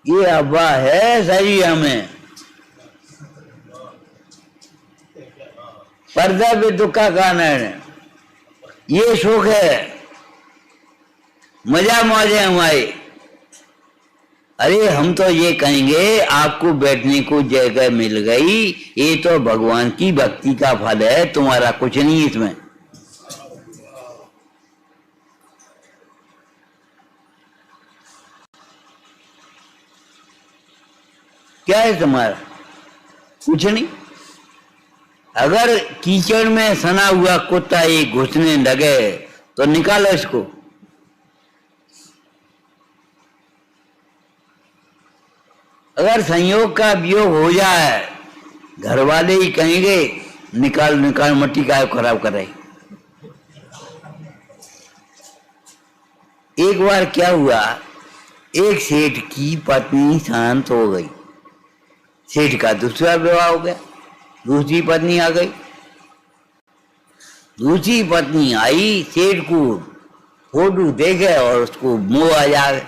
ये अफवाह है सही, हमें पर्दा पे दुखा कारण है, ये सुख है, मजा मौजे हमारे। अरे हम तो ये कहेंगे आपको बैठने को जगह मिल गई, ये तो भगवान की भक्ति का फल है, तुम्हारा कुछ नहीं इसमें। क्या है तुम्हारा? कुछ नहीं। अगर कीचड़ में सना हुआ कुत्ता एक घुसने लगे तो निकालो इसको। अगर संयोग का वियोग हो जाए, घर वाले ही कहेंगे निकाल निकाल, मट्टी का खराब कर रही। एक बार क्या हुआ, एक सेठ की पत्नी शांत हो गई, सेठ का दूसरा विवाह हो गया, दूसरी पत्नी आ गई। दूसरी पत्नी आई, सेठ को फोटो देखे और उसको मोह आ जाए।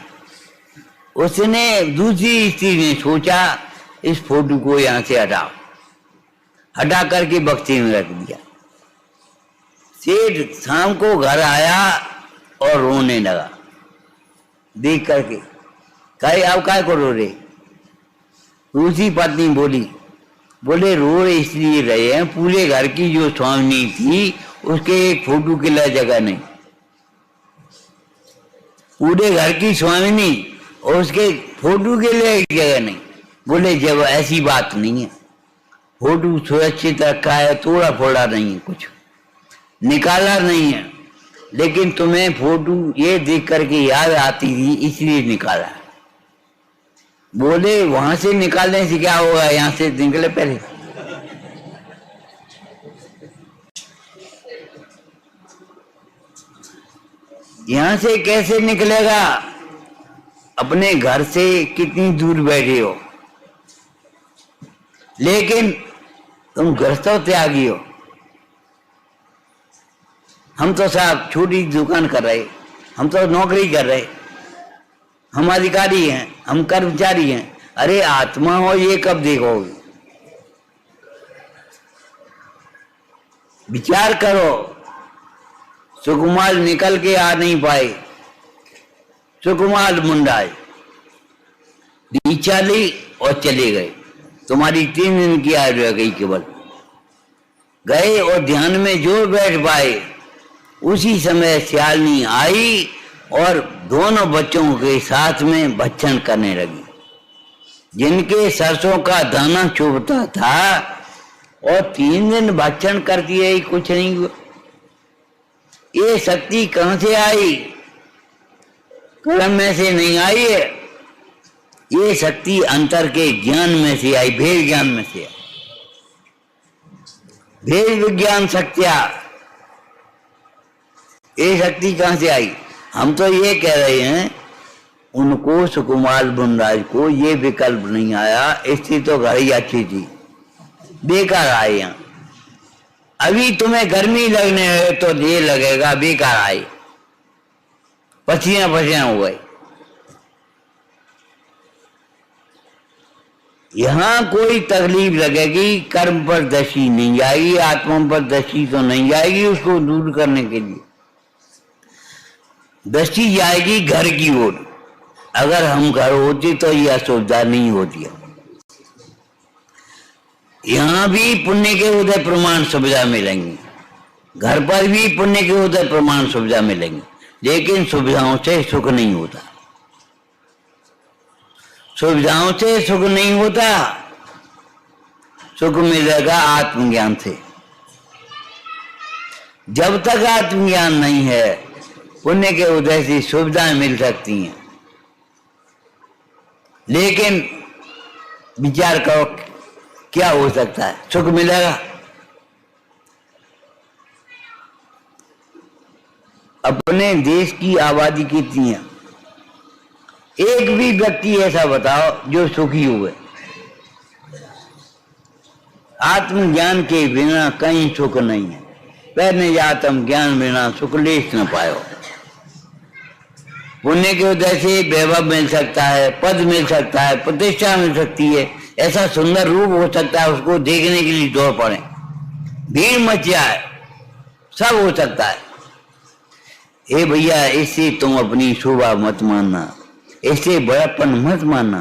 उसने, दूसरी स्त्री ने सोचा इस फोटो को यहां से हटाओ, हटा करके बक्से में रख दिया। सेठ शाम को घर आया और रोने लगा देख करके, कहे अब काय को रो रहे? दूसरी पत्नी बोले रो इसलिए रहे हैं, पूरे घर की जो स्वामिनी थी उसके एक फोटो के लिए जगह नहीं। पूरे घर की स्वामिनी और उसके फोटो के लिए एक जगह नहीं। बोले जब ऐसी बात नहीं है, फोटो सुरक्षित रखा है, थोड़ा फोड़ा नहीं है, कुछ निकाला नहीं है, लेकिन तुम्हें फोटो ये देख करके याद आती थी इसलिए निकाला। बोले वहां से निकालने से क्या होगा, यहां से निकले पहले। यहां से कैसे निकलेगा? अपने घर से कितनी दूर बैठे हो, लेकिन तुम गृहस्थो त्यागी हो। हम तो साहब छोटी दुकान कर रहे, हम तो नौकरी कर रहे, हम अधिकारी हैं, हम कर्मचारी हैं। अरे आत्मा हो ये कब देखोगे? विचार करो। सुकुमार निकल के आ नहीं पाए, सुकुमार मुंडाए, दीक्षा ली और चले गए। तुम्हारी 3 दिन की आयु रह गई, केवल गए और ध्यान में जो बैठ पाए। उसी समय सियालनी आई और दोनों बच्चों के साथ में भक्षण करने लगी। जिनके सरसों का दाना चुभता था और 3 दिन भक्षण कर दिए, कुछ नहीं हुआ। ये शक्ति कहां से आई? कर्म में से नहीं आई है, ये शक्ति अंतर के ज्ञान में से आई, भेद ज्ञान में से आई। भेद विज्ञान शक्तिया, ये शक्ति कहां से आई? हम तो ये कह रहे हैं उनको, सुकुमार बुनराज को ये विकल्प नहीं आया, इससे तो घड़ी अच्छी थी, बेकार आए। यहाँ अभी तुम्हें गर्मी लगने है तो ये लगेगा बेकार आए, पसीना पसीना हो गए। यहां कोई तकलीफ लगेगी, कर्म पर दृष्टि नहीं जाएगी, आत्मा पर दृष्टि तो नहीं जाएगी। उसको दूर करने के लिए दृष्टि जाएगी घर की ओर। अगर हम घर होते तो यह असुविधा नहीं होती। यहां भी पुण्य के उदय प्रमाण सुविधा मिलेंगी, घर पर भी पुण्य के उदय प्रमाण सुविधा मिलेंगी, लेकिन सुविधाओं से सुख नहीं होता। सुविधाओं से सुख नहीं होता, सुख मिलेगा आत्मज्ञान से। जब तक आत्मज्ञान नहीं है, पुण्य के उदय से सुविधाएं मिल सकती हैं, लेकिन विचार करो क्या हो सकता है, सुख मिलेगा? अपने देश की आबादी कितनी है? एक भी व्यक्ति ऐसा बताओ जो सुखी हुए। आत्मज्ञान के बिना कहीं सुख नहीं है। पहले आत्म ज्ञान बिना सुख लेस न पायो। पुण्य के उदय से वैभव मिल सकता है, पद मिल सकता है, प्रतिष्ठा मिल सकती है, ऐसा सुंदर रूप हो सकता है, उसको देखने के लिए दौड़ पड़े, भीड़ मच जाए, सब हो सकता है। हे भैया, इससे तुम अपनी शोभा मत मानना, इससे बड़प्पन मत मानना।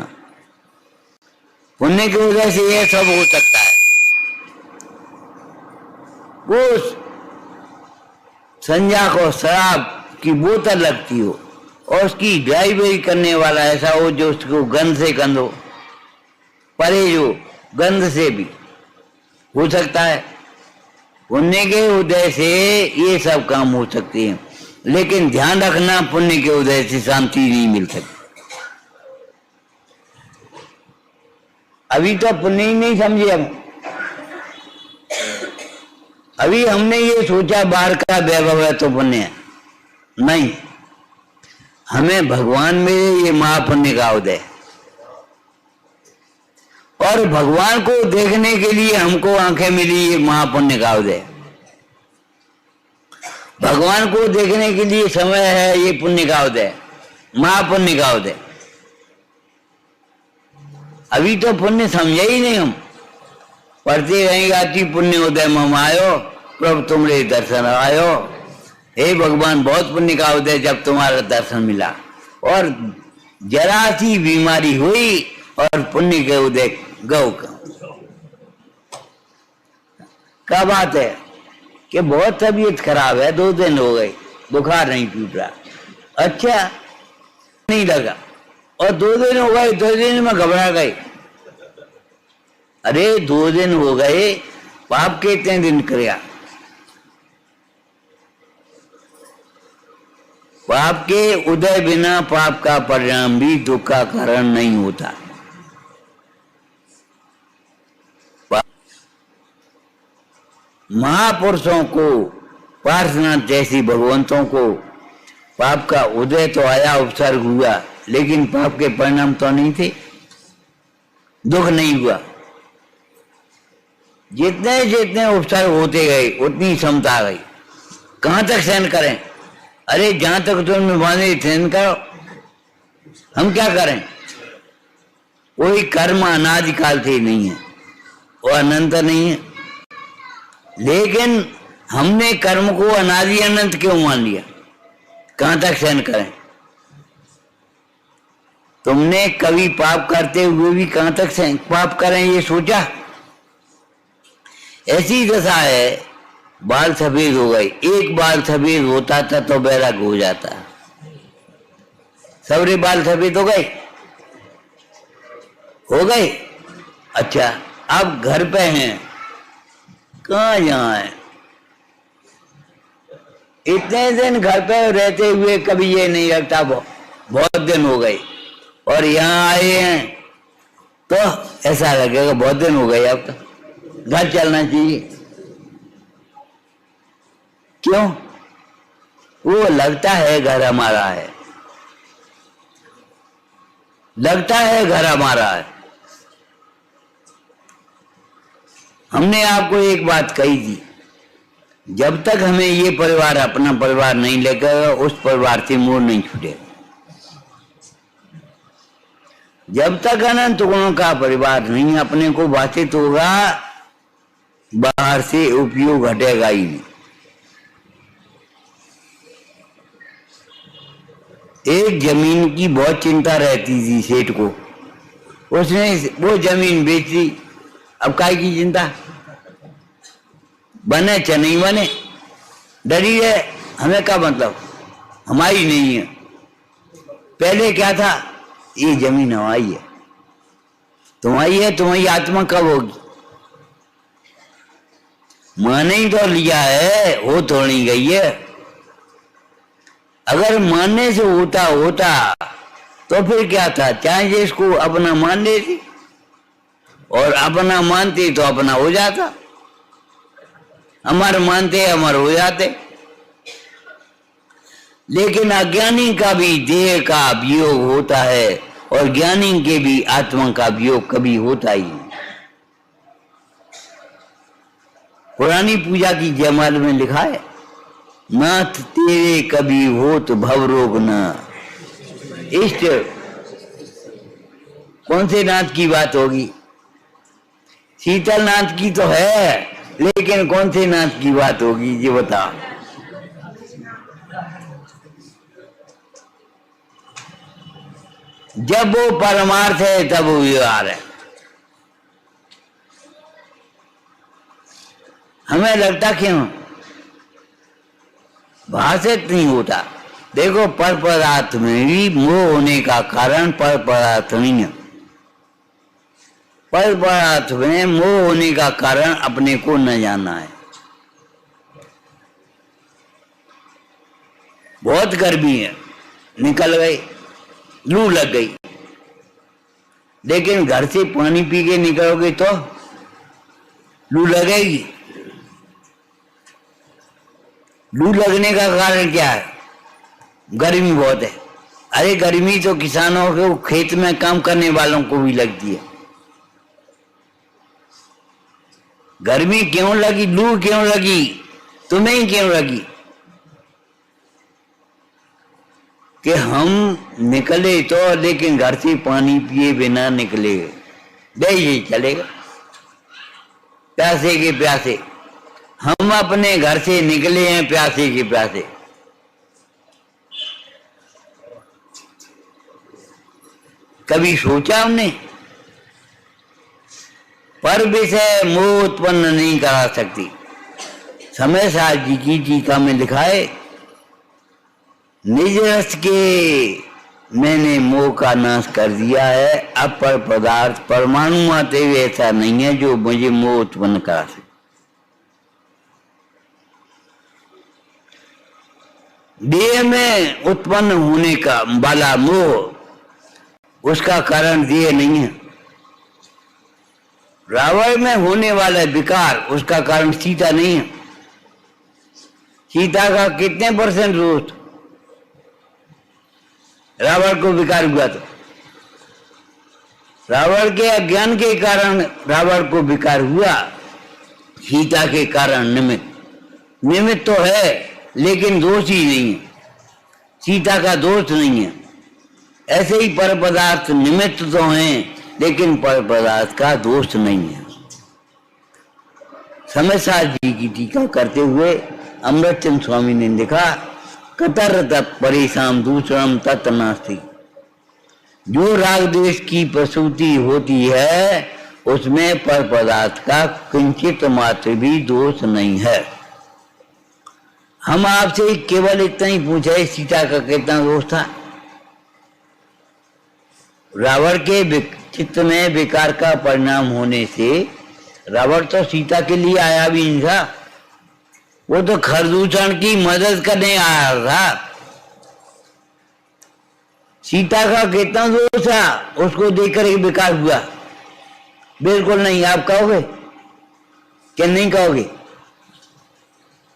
पुण्य के उदय से यह सब हो सकता है। वो संध्या को शराब की बोतल लगती हो और उसकी ड्राइवरी करने वाला ऐसा हो जो उसको गंध से गंध हो, परहेज हो, गंध से भी हो सकता है। पुण्य के उदय से ये सब काम हो सकते हैं। लेकिन ध्यान रखना, पुण्य के उदय से शांति नहीं मिल सकती। अभी तो पुण्य ही नहीं समझे हम। अभी हमने ये सोचा बाहर का वैभव है तो पुण्य है, नहीं। हमें भगवान में ये महापुण्य का उदय, और भगवान को देखने के लिए हमको आंखें मिली, ये महापुण्य का उदय। भगवान को देखने के लिए समय है, ये पुण्य का उदय, महापुण्य का उदय। अभी तो पुण्य समझे ही नहीं हम। पढ़ते रहेंगे अति पुण्य उदय मम आयो, प्रभु तुमरे दर्शन आयो। हे भगवान, बहुत पुण्य का उदय जब तुम्हारा दर्शन मिला, और जरा सी बीमारी हुई और पुण्य के उदय गौ का। क्या बात है कि बहुत तबीयत खराब है, 2 दिन हो गए, बुखार नहीं टूट रहा, अच्छा नहीं लगा, और 2 दिन हो गए, 2 दिन में घबरा गए। अरे 2 दिन हो गए, पाप के इतने दिन किया। पाप के उदय बिना पाप का परिणाम भी दुख का कारण नहीं होता। महापुरुषों को, पार्श्वनाथ जैसी भगवंतों को पाप का उदय तो आया, उपसर्ग हुआ, लेकिन पाप के परिणाम तो नहीं थे, दुख नहीं हुआ। जितने जितने उपसर्ग होते गए उतनी क्षमता आ गई। कहां तक सहन करें? अरे जहां तक तुम बांधे सहन करो, हम क्या करें? कोई कर्म अनादि काल से नहीं है, वो अनंत नहीं है, लेकिन हमने कर्म को अनादि अनंत क्यों मान लिया? कहां तक सहन करें? तुमने कभी पाप करते हुए भी कहां तक पाप करें ये सोचा? ऐसी दशा है, बाल सफेद हो गए, एक बाल सफेद होता था तो बैराग हो जाता। सबरे बाल सफेद हो गए, हो गए, अच्छा अब घर पे हैं, कहाँ यहाँ है? इतने दिन घर पे रहते हुए कभी ये नहीं लगता बहुत दिन हो गए, और यहाँ आए हैं तो ऐसा लगेगा बहुत दिन हो गए, अब तो घर चलना चाहिए। क्यों? वो लगता है घर हमारा है, लगता है घर हमारा है। हमने आपको एक बात कही थी, जब तक हमें ये परिवार अपना परिवार नहीं लेकर, उस परिवार से मोह नहीं छूटेगा। जब तक अनंत गुणों का परिवार नहीं अपने को बाधित होगा, बाहर से उपयोग घटेगा ही नहीं। एक जमीन की बहुत चिंता रहती थी सेठ को, उसने वो जमीन बेच दी। अब काय की चिंता? बने चाहे नहीं बने, डरी है, हमें क्या मतलब, हमारी नहीं है। पहले क्या था, ये जमीन हमारी है, तुम्हारी है, तुम्हारी आत्मा कब होगी? माने ही तो लिया है, हो तो नहीं गई है। अगर मानने से होता तो फिर क्या था, चाहे इसको अपना मान लेती, और अपना मानते तो अपना हो जाता, हमारे मानते अमर हो जाते। लेकिन अज्ञानी का भी देह का वियोग होता है, और ज्ञानी के भी आत्मा का वियोग कभी होता ही नहीं। पुरानी पूजा की जयमाल में लिखा है, नाथ तेरे कभी होत भवरोग न। इष्ट कौन से नाथ की बात होगी? शीतल नाथ की तो है, लेकिन कौन से नाथ की बात होगी ये बता। जब वो परमार्थ है तब वो व्यवहार है। हमें लगता क्यों भाषित नहीं होता? देखो, पर पदार्थ में भी मोह होने का कारण पर पदार्थ नहीं है। पर पदार्थ में मोह होने का कारण अपने को न जानना है। बहुत गर्मी है, निकल गए, लू लग गई। लेकिन घर से पानी पी के निकलोगे तो लू लगेगी। लू लगने का कारण क्या है? गर्मी बहुत है। अरे गर्मी तो किसानों को, खेत में काम करने वालों को भी लगती है। गर्मी क्यों लगी, लू क्यों लगी, तुम्हें क्यों लगी? कि हम निकले तो, लेकिन घर से पानी पिए बिना निकले, यही चलेगा। प्यासे के प्यासे हम अपने घर से निकले हैं, प्यासे के प्यासे। कभी सोचा हमने? पर विषय मोह उत्पन्न नहीं करा सकती। समय साथ जी की टीका में लिखा है, निज रस के मैंने मोह का नाश कर दिया है। अब पर पदार्थ परमाणु आते हुए ऐसा नहीं है जो मुझे मोह उत्पन्न करा सके। देह में उत्पन्न होने का वाला मोह, उसका कारण देह नहीं है। रावण में होने वाला विकार, उसका कारण सीता नहीं है। सीता का कितने % दोष? रावण को विकार हुआ तो रावण के अज्ञान के कारण रावण को विकार हुआ। सीता के कारण निमित्त तो है, लेकिन दोष ही नहीं है। सीता का दोष नहीं है। ऐसे ही पर पदार्थ निमित्त तो हैं, लेकिन पर पदार्थ का दोष नहीं है। समय साथ जी की टीका करते हुए अमृतचंद स्वामी ने लिखा, कतर तत् परेशान दूसरम तत् नास्ति। जो राग द्वेष की प्रसूति होती है, उसमें पर पदार्थ का किंचित मात्र भी दोष नहीं है। हम आपसे केवल इतना ही पूछे, सीता का कितना दोष था? रावण के चित्त में विकार का परिणाम होने से रावण तो सीता के लिए आया भी नहीं था। वो तो खरदूषण की मदद करने आया था। सीता का कितना दोष था, उसको देखकर एक विकार हुआ? बिल्कुल नहीं। आप कहोगे क्या? नहीं कहोगे।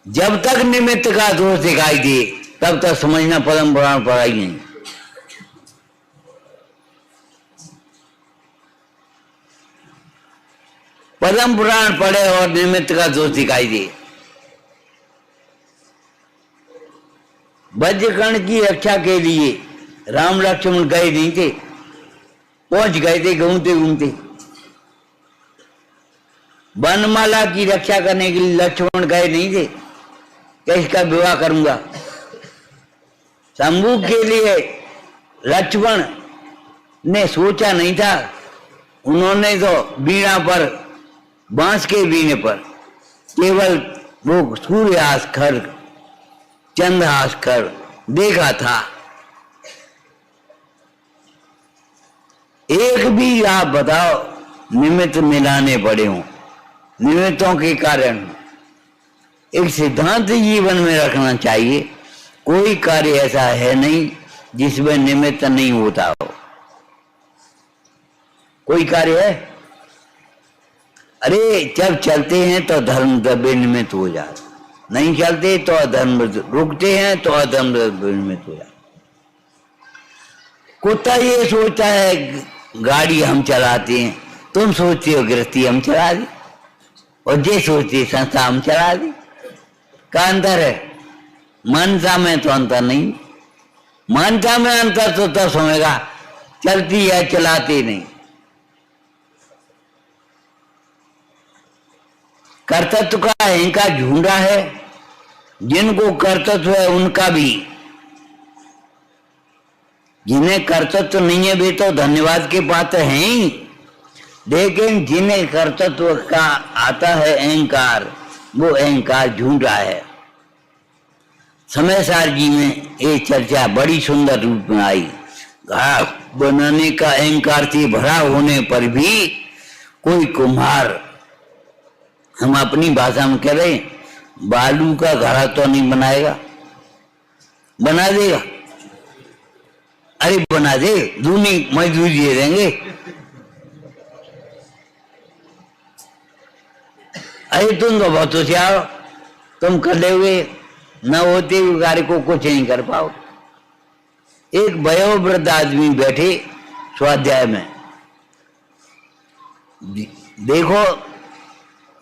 जब तक निमित्त का दोष दिखाई दे, तब तक समझना परम पुराण पढ़ा ही नहीं। पद्म पुराण पढ़े और निमित्त का दोष दिखाई दे। वज्रकर्ण की रक्षा के लिए राम लक्ष्मण गए नहीं थे, पहुंच गए थे घूमते घूमते। वनमाला की रक्षा करने के लिए लक्ष्मण गए नहीं थे कि इसका विवाह करूंगा। शंभू के लिए लक्ष्मण ने सोचा नहीं था। उन्होंने तो वीणा पर, बांस के वीणे पर केवल वो सूर्यास्त खर, चंद्रास्त खर देखा था। एक भी आप बताओ निमित्त मिलाने पड़े हों, निमित्तों के कारण। एक सिद्धांत जीवन में रखना चाहिए, कोई कार्य ऐसा है नहीं जिसमें निमित्त नहीं होता हो। कोई कार्य है? अरे जब चलते हैं तो धर्म बेनिमित्त हो जाता, नहीं चलते तो अधर्म, रुकते हैं तो अधर्म बेनिमित्त हो जाता। कुत्ता ये सोचता है गाड़ी हम चलाते हैं, तुम सोचते हो गृहस्थी हम चला दी, और ये सोचते संस्था हम चला दी। का अंतर है? मानता में तो अंतर नहीं। मानता में अंतर तो तब समझेगा चलती है, चलाती नहीं। कर्तृत्व का अहंकार झूठा है। जिनको कर्तृत्व है उनका भी, जिन्हें कर्तृत्व नहीं है वे तो धन्यवाद के पात्र हैं ही, लेकिन जिन्हें कर्तृत्व का आता है अहंकार, वो अहंकार झूठा है। समय सार जी में ये चर्चा बड़ी सुंदर रूप में आई। घड़ा बनाने का अहंकार से भरा होने पर भी कोई कुम्हार, हम अपनी भाषा में कह रहे हैं, बालू का घड़ा तो नहीं बनाएगा। बना देगा? अरे बना दे, दूनी मजदूरी दे देंगे। अरे तुम तो बहुत होशियार हो, तुम कर हुए न होते हुए कार्य को कुछ नहीं कर पाओ। एक वयोवृद्ध आदमी बैठे स्वाध्याय में, देखो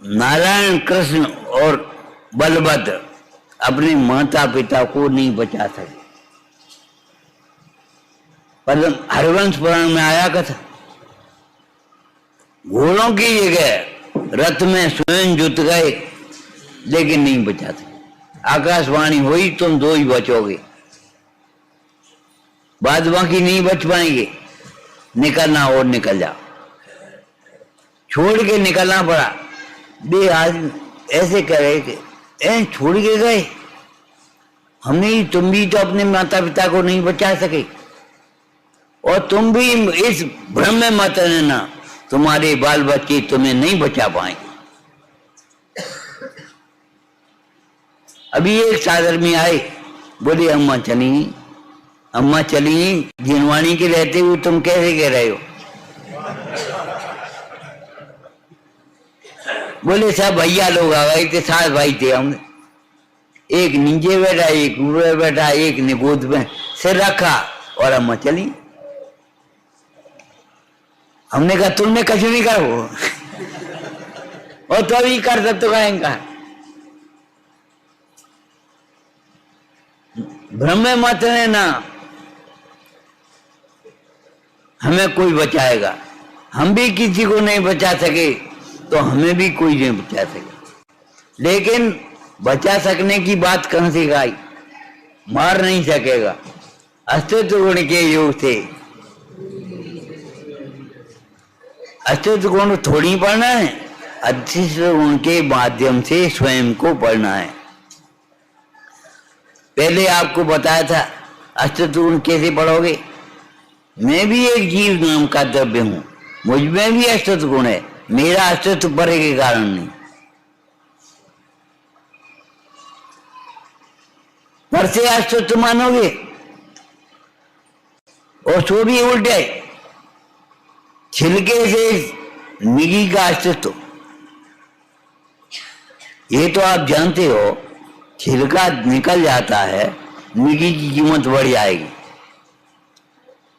नारायण कृष्ण और बलभद्र अपने माता पिता को नहीं बचा सके। पर हरिवंश पुराण में आया कथा, घोड़ों की जगह रथ में स्वयं जुट गए लेकिन नहीं बचा सके। आकाशवाणी हुई तुम दो ही बचोगे, बाद बाकी नहीं बच पाएंगे, निकलना और निकल जाओ। छोड़ के निकलना पड़ा। बे आज ऐसे कह रहे कि छोड़ के गए हमने, तुम भी तो अपने माता पिता को नहीं बचा सके और तुम भी इस भ्रम में मत रहना तुम्हारे बाल बच्चे तुम्हें नहीं बचा पाएंगे। अभी एक साधर्मी आए, बोले अम्मा चली जिनवाणी के रहते हुए तुम कैसे कह रहे हो? बोले सब भैया लोग आ गए थे, 7 भाई थे हम, एक नीचे बैठा, एक ऊपर बैठा, एक ने गोद में सिर रखा और अम्मा चली। हमने कहा तुमने कुछ नहीं करो और तो अभी कर सकते तो कहेंगे। भ्रम में मत रहना, हमें कोई बचाएगा। हम भी किसी को नहीं बचा सके तो हमें भी कोई नहीं बचा सके। लेकिन बचा सकने की बात कहां से आई? मार नहीं सकेगा। अस्तित्व गुण के योग से अस्तित्व गुण थोड़ी पढ़ना है, अस्तित्व गुण के माध्यम से स्वयं को पढ़ना है। पहले आपको बताया था अस्तित्व गुण कैसे पढ़ोगे। मैं भी एक जीव नाम का द्रव्य हूं, मुझ में भी अस्तित्व गुण है, मेरा अस्तित्व परे के कारण नहीं। पर से अस्तित्व मानोगे और सो भी उल्टे, छिलके से निगी का अस्तित्व। ये तो आप जानते हो, छिलका निकल जाता है, निगी की कीमत बढ़ जाएगी,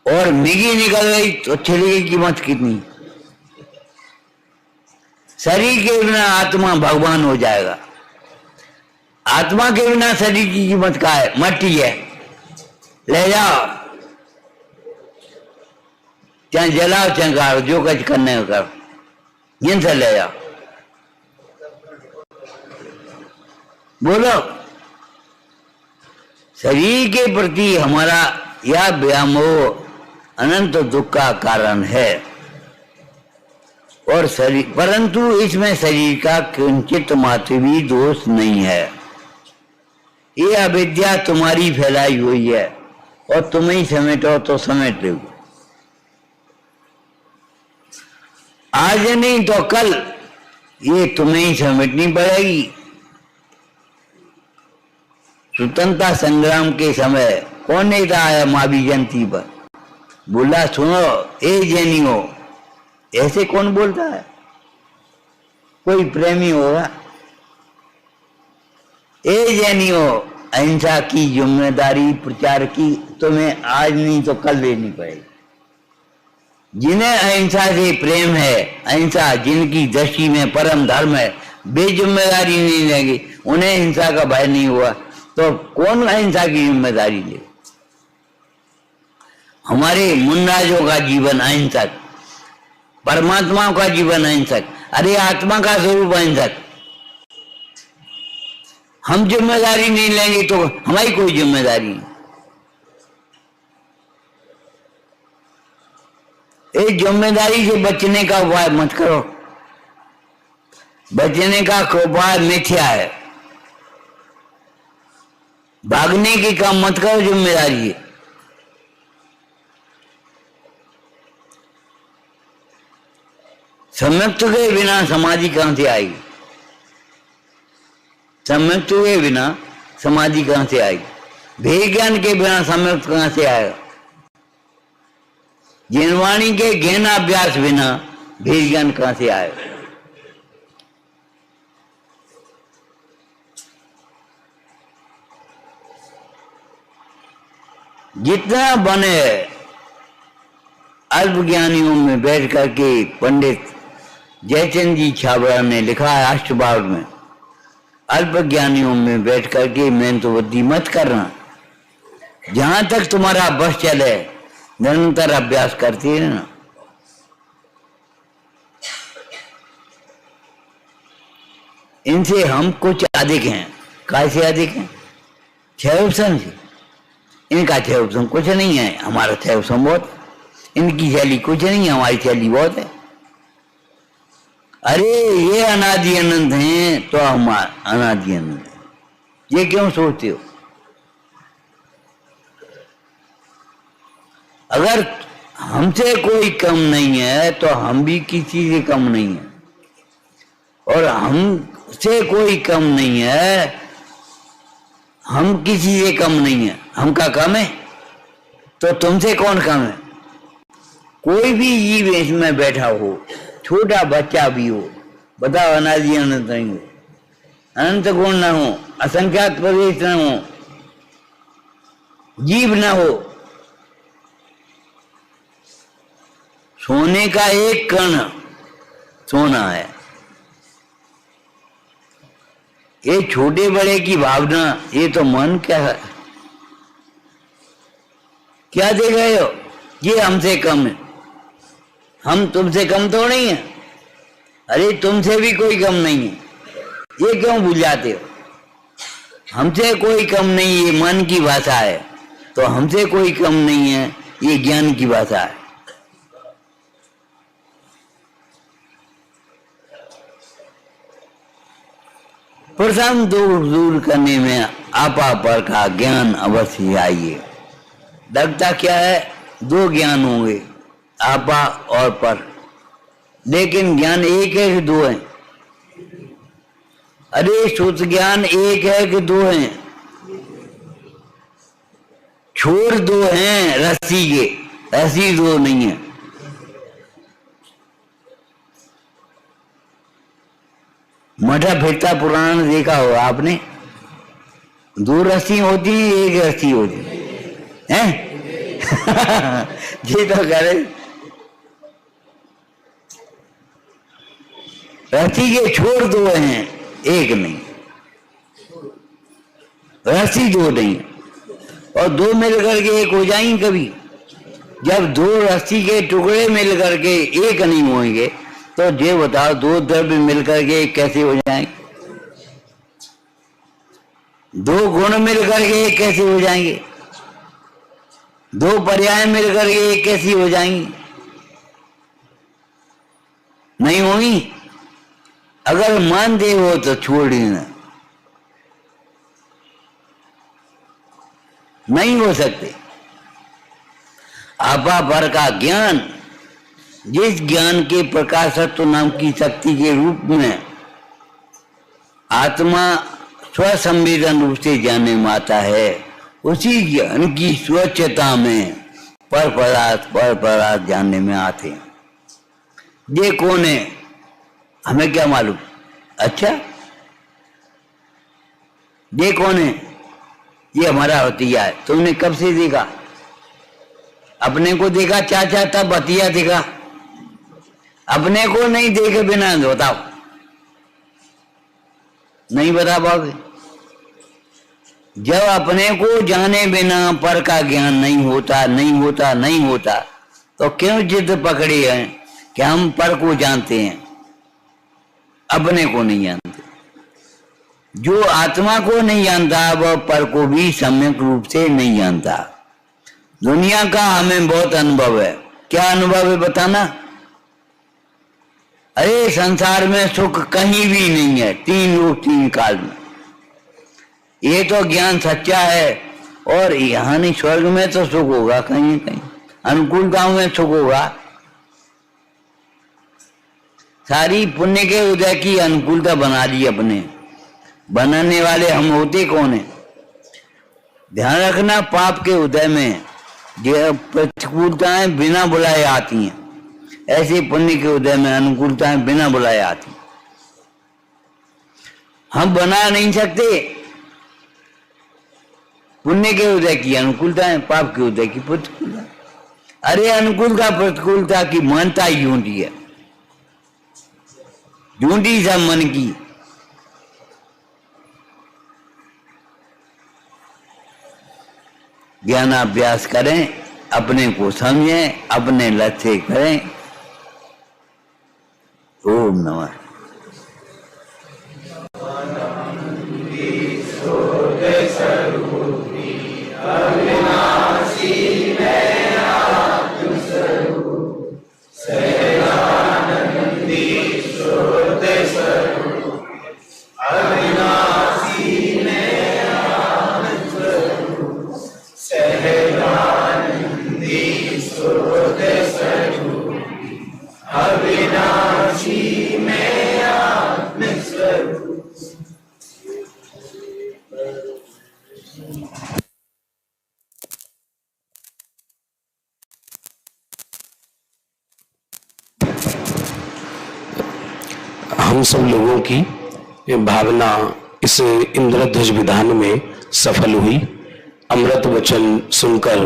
और निगी निकल गई तो छिलके की कीमत कितनी? शरीर के बिना आत्मा भगवान हो जाएगा। आत्मा के बिना शरीर की कीमत क्या है? मट्टी है, ले जाओ, चाहे जलाओ चाहे गाड़ो, जो कुछ करने को करो, जिन से ले जाओ। बोलो, शरीर के प्रति हमारा यह व्यामोह अनंत दुख का कारण है, और शरीर, परंतु इसमें शरीर का किंचित मात्र भी दोष नहीं है। ये अविद्या तुम्हारी फैलाई हुई है और तुम ही समेटो तो समेट लो। आज नहीं तो कल ये तुम्हें ही समेटनी पड़ेगी। स्वतंत्रता संग्राम के समय कौन नेता आया मावी जयंती पर, बोला सुनो ए जैनियो, ऐसे कौन बोलता है? कोई प्रेमी होगा। ए जैनियो, अहिंसा की जिम्मेदारी प्रचार की तुम्हें आज नहीं तो कल लेनी पड़ेगी। जिन्हें अहिंसा से प्रेम है, अहिंसा जिनकी दृष्टि में परम धर्म है, बेजिम्मेदारी नहीं लेंगे, उन्हें हिंसा का भय नहीं हुआ तो कौन अहिंसा की जिम्मेदारी ले? हमारे मुन्नाजों का जीवन अहिंसक, परमात्मा का जीवन अहिंसक, अरे आत्मा का स्वरूप अहिंसक। हम जिम्मेदारी नहीं लेंगे तो हमारी कोई जिम्मेदारी नहीं। इस जिम्मेदारी से बचने का उपाय मत करो। बचने का उपाय मिथ्या है। भागने की काम मत करो, जिम्मेदारी है। सम्यक्त्व के बिना समाधि कहां से आएगी? सम्यक्त्व के बिना समाधि कहां से आएगी? भेद ज्ञान के बिना सम्यक कहां से आएगा? जिनवाणी के ज्ञान अभ्यास बिना भेद ज्ञान कहां से आएगा? जितना बने अल्पज्ञानियों में बैठ करके पंडित जयचंद जी छाबड़ा ने लिखा है अष्टभाग में, अल्पज्ञानियों में बैठ करके मैं तो बुद्धि मत करना, जहां तक तुम्हारा बस चले निरंतर अभ्यास करती रहना। इनसे हम कुछ अधिक हैं। कैसे अधिक हैं? छह उपसम से। इनका छह उपसम कुछ नहीं है, हमारा छह उपसम बहुत। इनकी शैली कुछ नहीं है, हमारी शैली बहुत है। अरे ये अनादि अनंत हैं तो हम अनादि अनंत हैं, ये क्यों सोचते हो? अगर हमसे कोई कम नहीं है तो हम भी किसी से कम नहीं है, और हमसे कोई कम नहीं है, हम किसी से कम नहीं है। हम का कम है तो तुमसे कौन कम है? कोई भी जीव इसमें बैठा हो, छोटा बच्चा भी हो, बताओ अनादि अनंत नहीं हो? अनंत गुण न हो, असंख्यात प्रदेश न हो, जीव न हो, सोने का एक कण सोना है। ये छोटे बड़े की भावना, ये तो मन क्या है? क्या देख रहे हो? ये हमसे कम है, हम तुमसे कम तो नहीं है। अरे तुमसे भी कोई कम नहीं है, ये क्यों भूल जाते हो? हमसे कोई कम नहीं, ये मन की भाषा है, तो हमसे कोई कम नहीं है, ये ज्ञान की भाषा है। प्रथम दोष दूर करने में आपा पर का ज्ञान अवश्य आइए। लगता क्या है? दो ज्ञान होंगे, आपा और पर, लेकिन ज्ञान एक है कि दो है? अरे शुद्ध ज्ञान एक है कि दो हैं? छोर दो हैं रस्सी के, रस्सी दो नहीं है। मठा फिरता पुराण देखा हो आपने? दो रस्सी होती है, एक रस्सी होती है? जी तो करे, रस्सी के छोर दो हैं, एक नहीं। रस्सी दो नहीं, और दो मिल करके एक हो जाएंगे कभी? जब दो रस्सी के टुकड़े मिल करके एक नहीं होंगे तो ये बताओ दो द्रव्य मिलकर के कैसे हो जाएंगे? दो गुण मिलकर के एक कैसे हो जाएंगे? दो पर्याय मिलकर के एक कैसी हो जाएंगी? नहीं होगी। अगर मानते हो तो छोड़ देना, नहीं हो सकते। आपा पर का ज्ञान, जिस ज्ञान के प्रकाशत्व नाम की शक्ति के रूप में आत्मा स्वसंवेदन रूप से जानने में आता है, उसी ज्ञान की स्वच्छता में पर पदार्थ जानने में आते हैं। ये कौन है हमें क्या मालूम? अच्छा, ये कौन है? ये हमारा भतीजा है। तुमने कब से देखा? अपने को देखा चाचा तब भतीजा देखा, अपने को नहीं देखे बिना बताओ, नहीं बता पाओगे। जब अपने को जाने बिना पर का ज्ञान नहीं होता तो क्यों जिद पकड़ी है कि हम पर को जानते हैं, अपने को नहीं जानते। जो आत्मा को नहीं जानता वह पर को भी सम्यक रूप से नहीं जानता। दुनिया का हमें बहुत अनुभव है। क्या अनुभव है बताना? अरे संसार में सुख कहीं भी नहीं है, तीन रूप तीन काल में। ये तो ज्ञान सच्चा है। और यहाँ नहीं, स्वर्ग में तो सुख होगा कहीं कहीं, अनुकूलताओं में सुख होगा। सारी पुण्य के उदय की अनुकूलता बना ली अपने। बनाने वाले हम होते कौन है? ध्यान रखना, पाप के उदय में जो प्रतिकूलताएं बिना बुलाए आती हैं, ऐसे पुण्य के उदय में अनुकूलताएं बिना बुलाए आती। हम बना नहीं सकते पुण्य के उदय की अनुकूलताएं, पाप के उदय की प्रतिकूलता। अरे अनुकूलता प्रतिकूलता की मानता ही झूठी है, झूठी सब मन की। ज्ञानाभ्यास करें, अपने को समझें, अपने लक्ष्य करें। ओम नमः। हम सब लोगों की भावना इस इंद्रध्वज विधान में सफल हुई। अमृत वचन सुनकर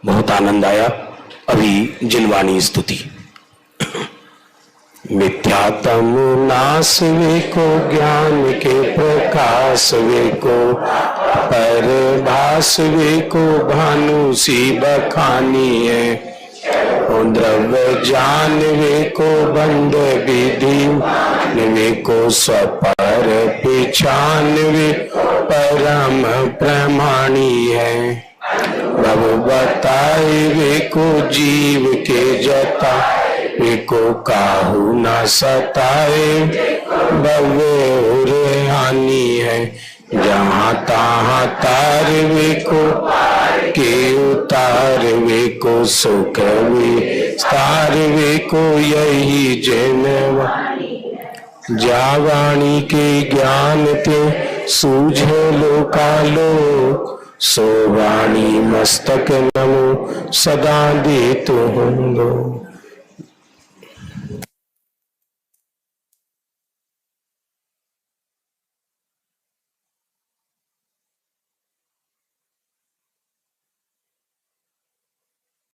बहुत आनंद आया। अभी जिनवाणी स्तुति। मिथ्यातम नाश वे को, ज्ञान के प्रकाश वे को, पर भास वे को, भानु सी बखानी है। द्रव्य जान वे को, बंद विधि वे को, स्वपर पहचान वे परम प्रमाणी है। भव बताए वे को, जीव के जता वे को, काहू न सताए, भव्य और हानि है। जहाँ तहाँ तार वे को, के उतार वे को, सुख विस्तार वे को, यही जनवा जावाणी के ज्ञान ते सूझे लोकालोक। सो वाणी मस्तक नमो सदा दे तो हम लोग।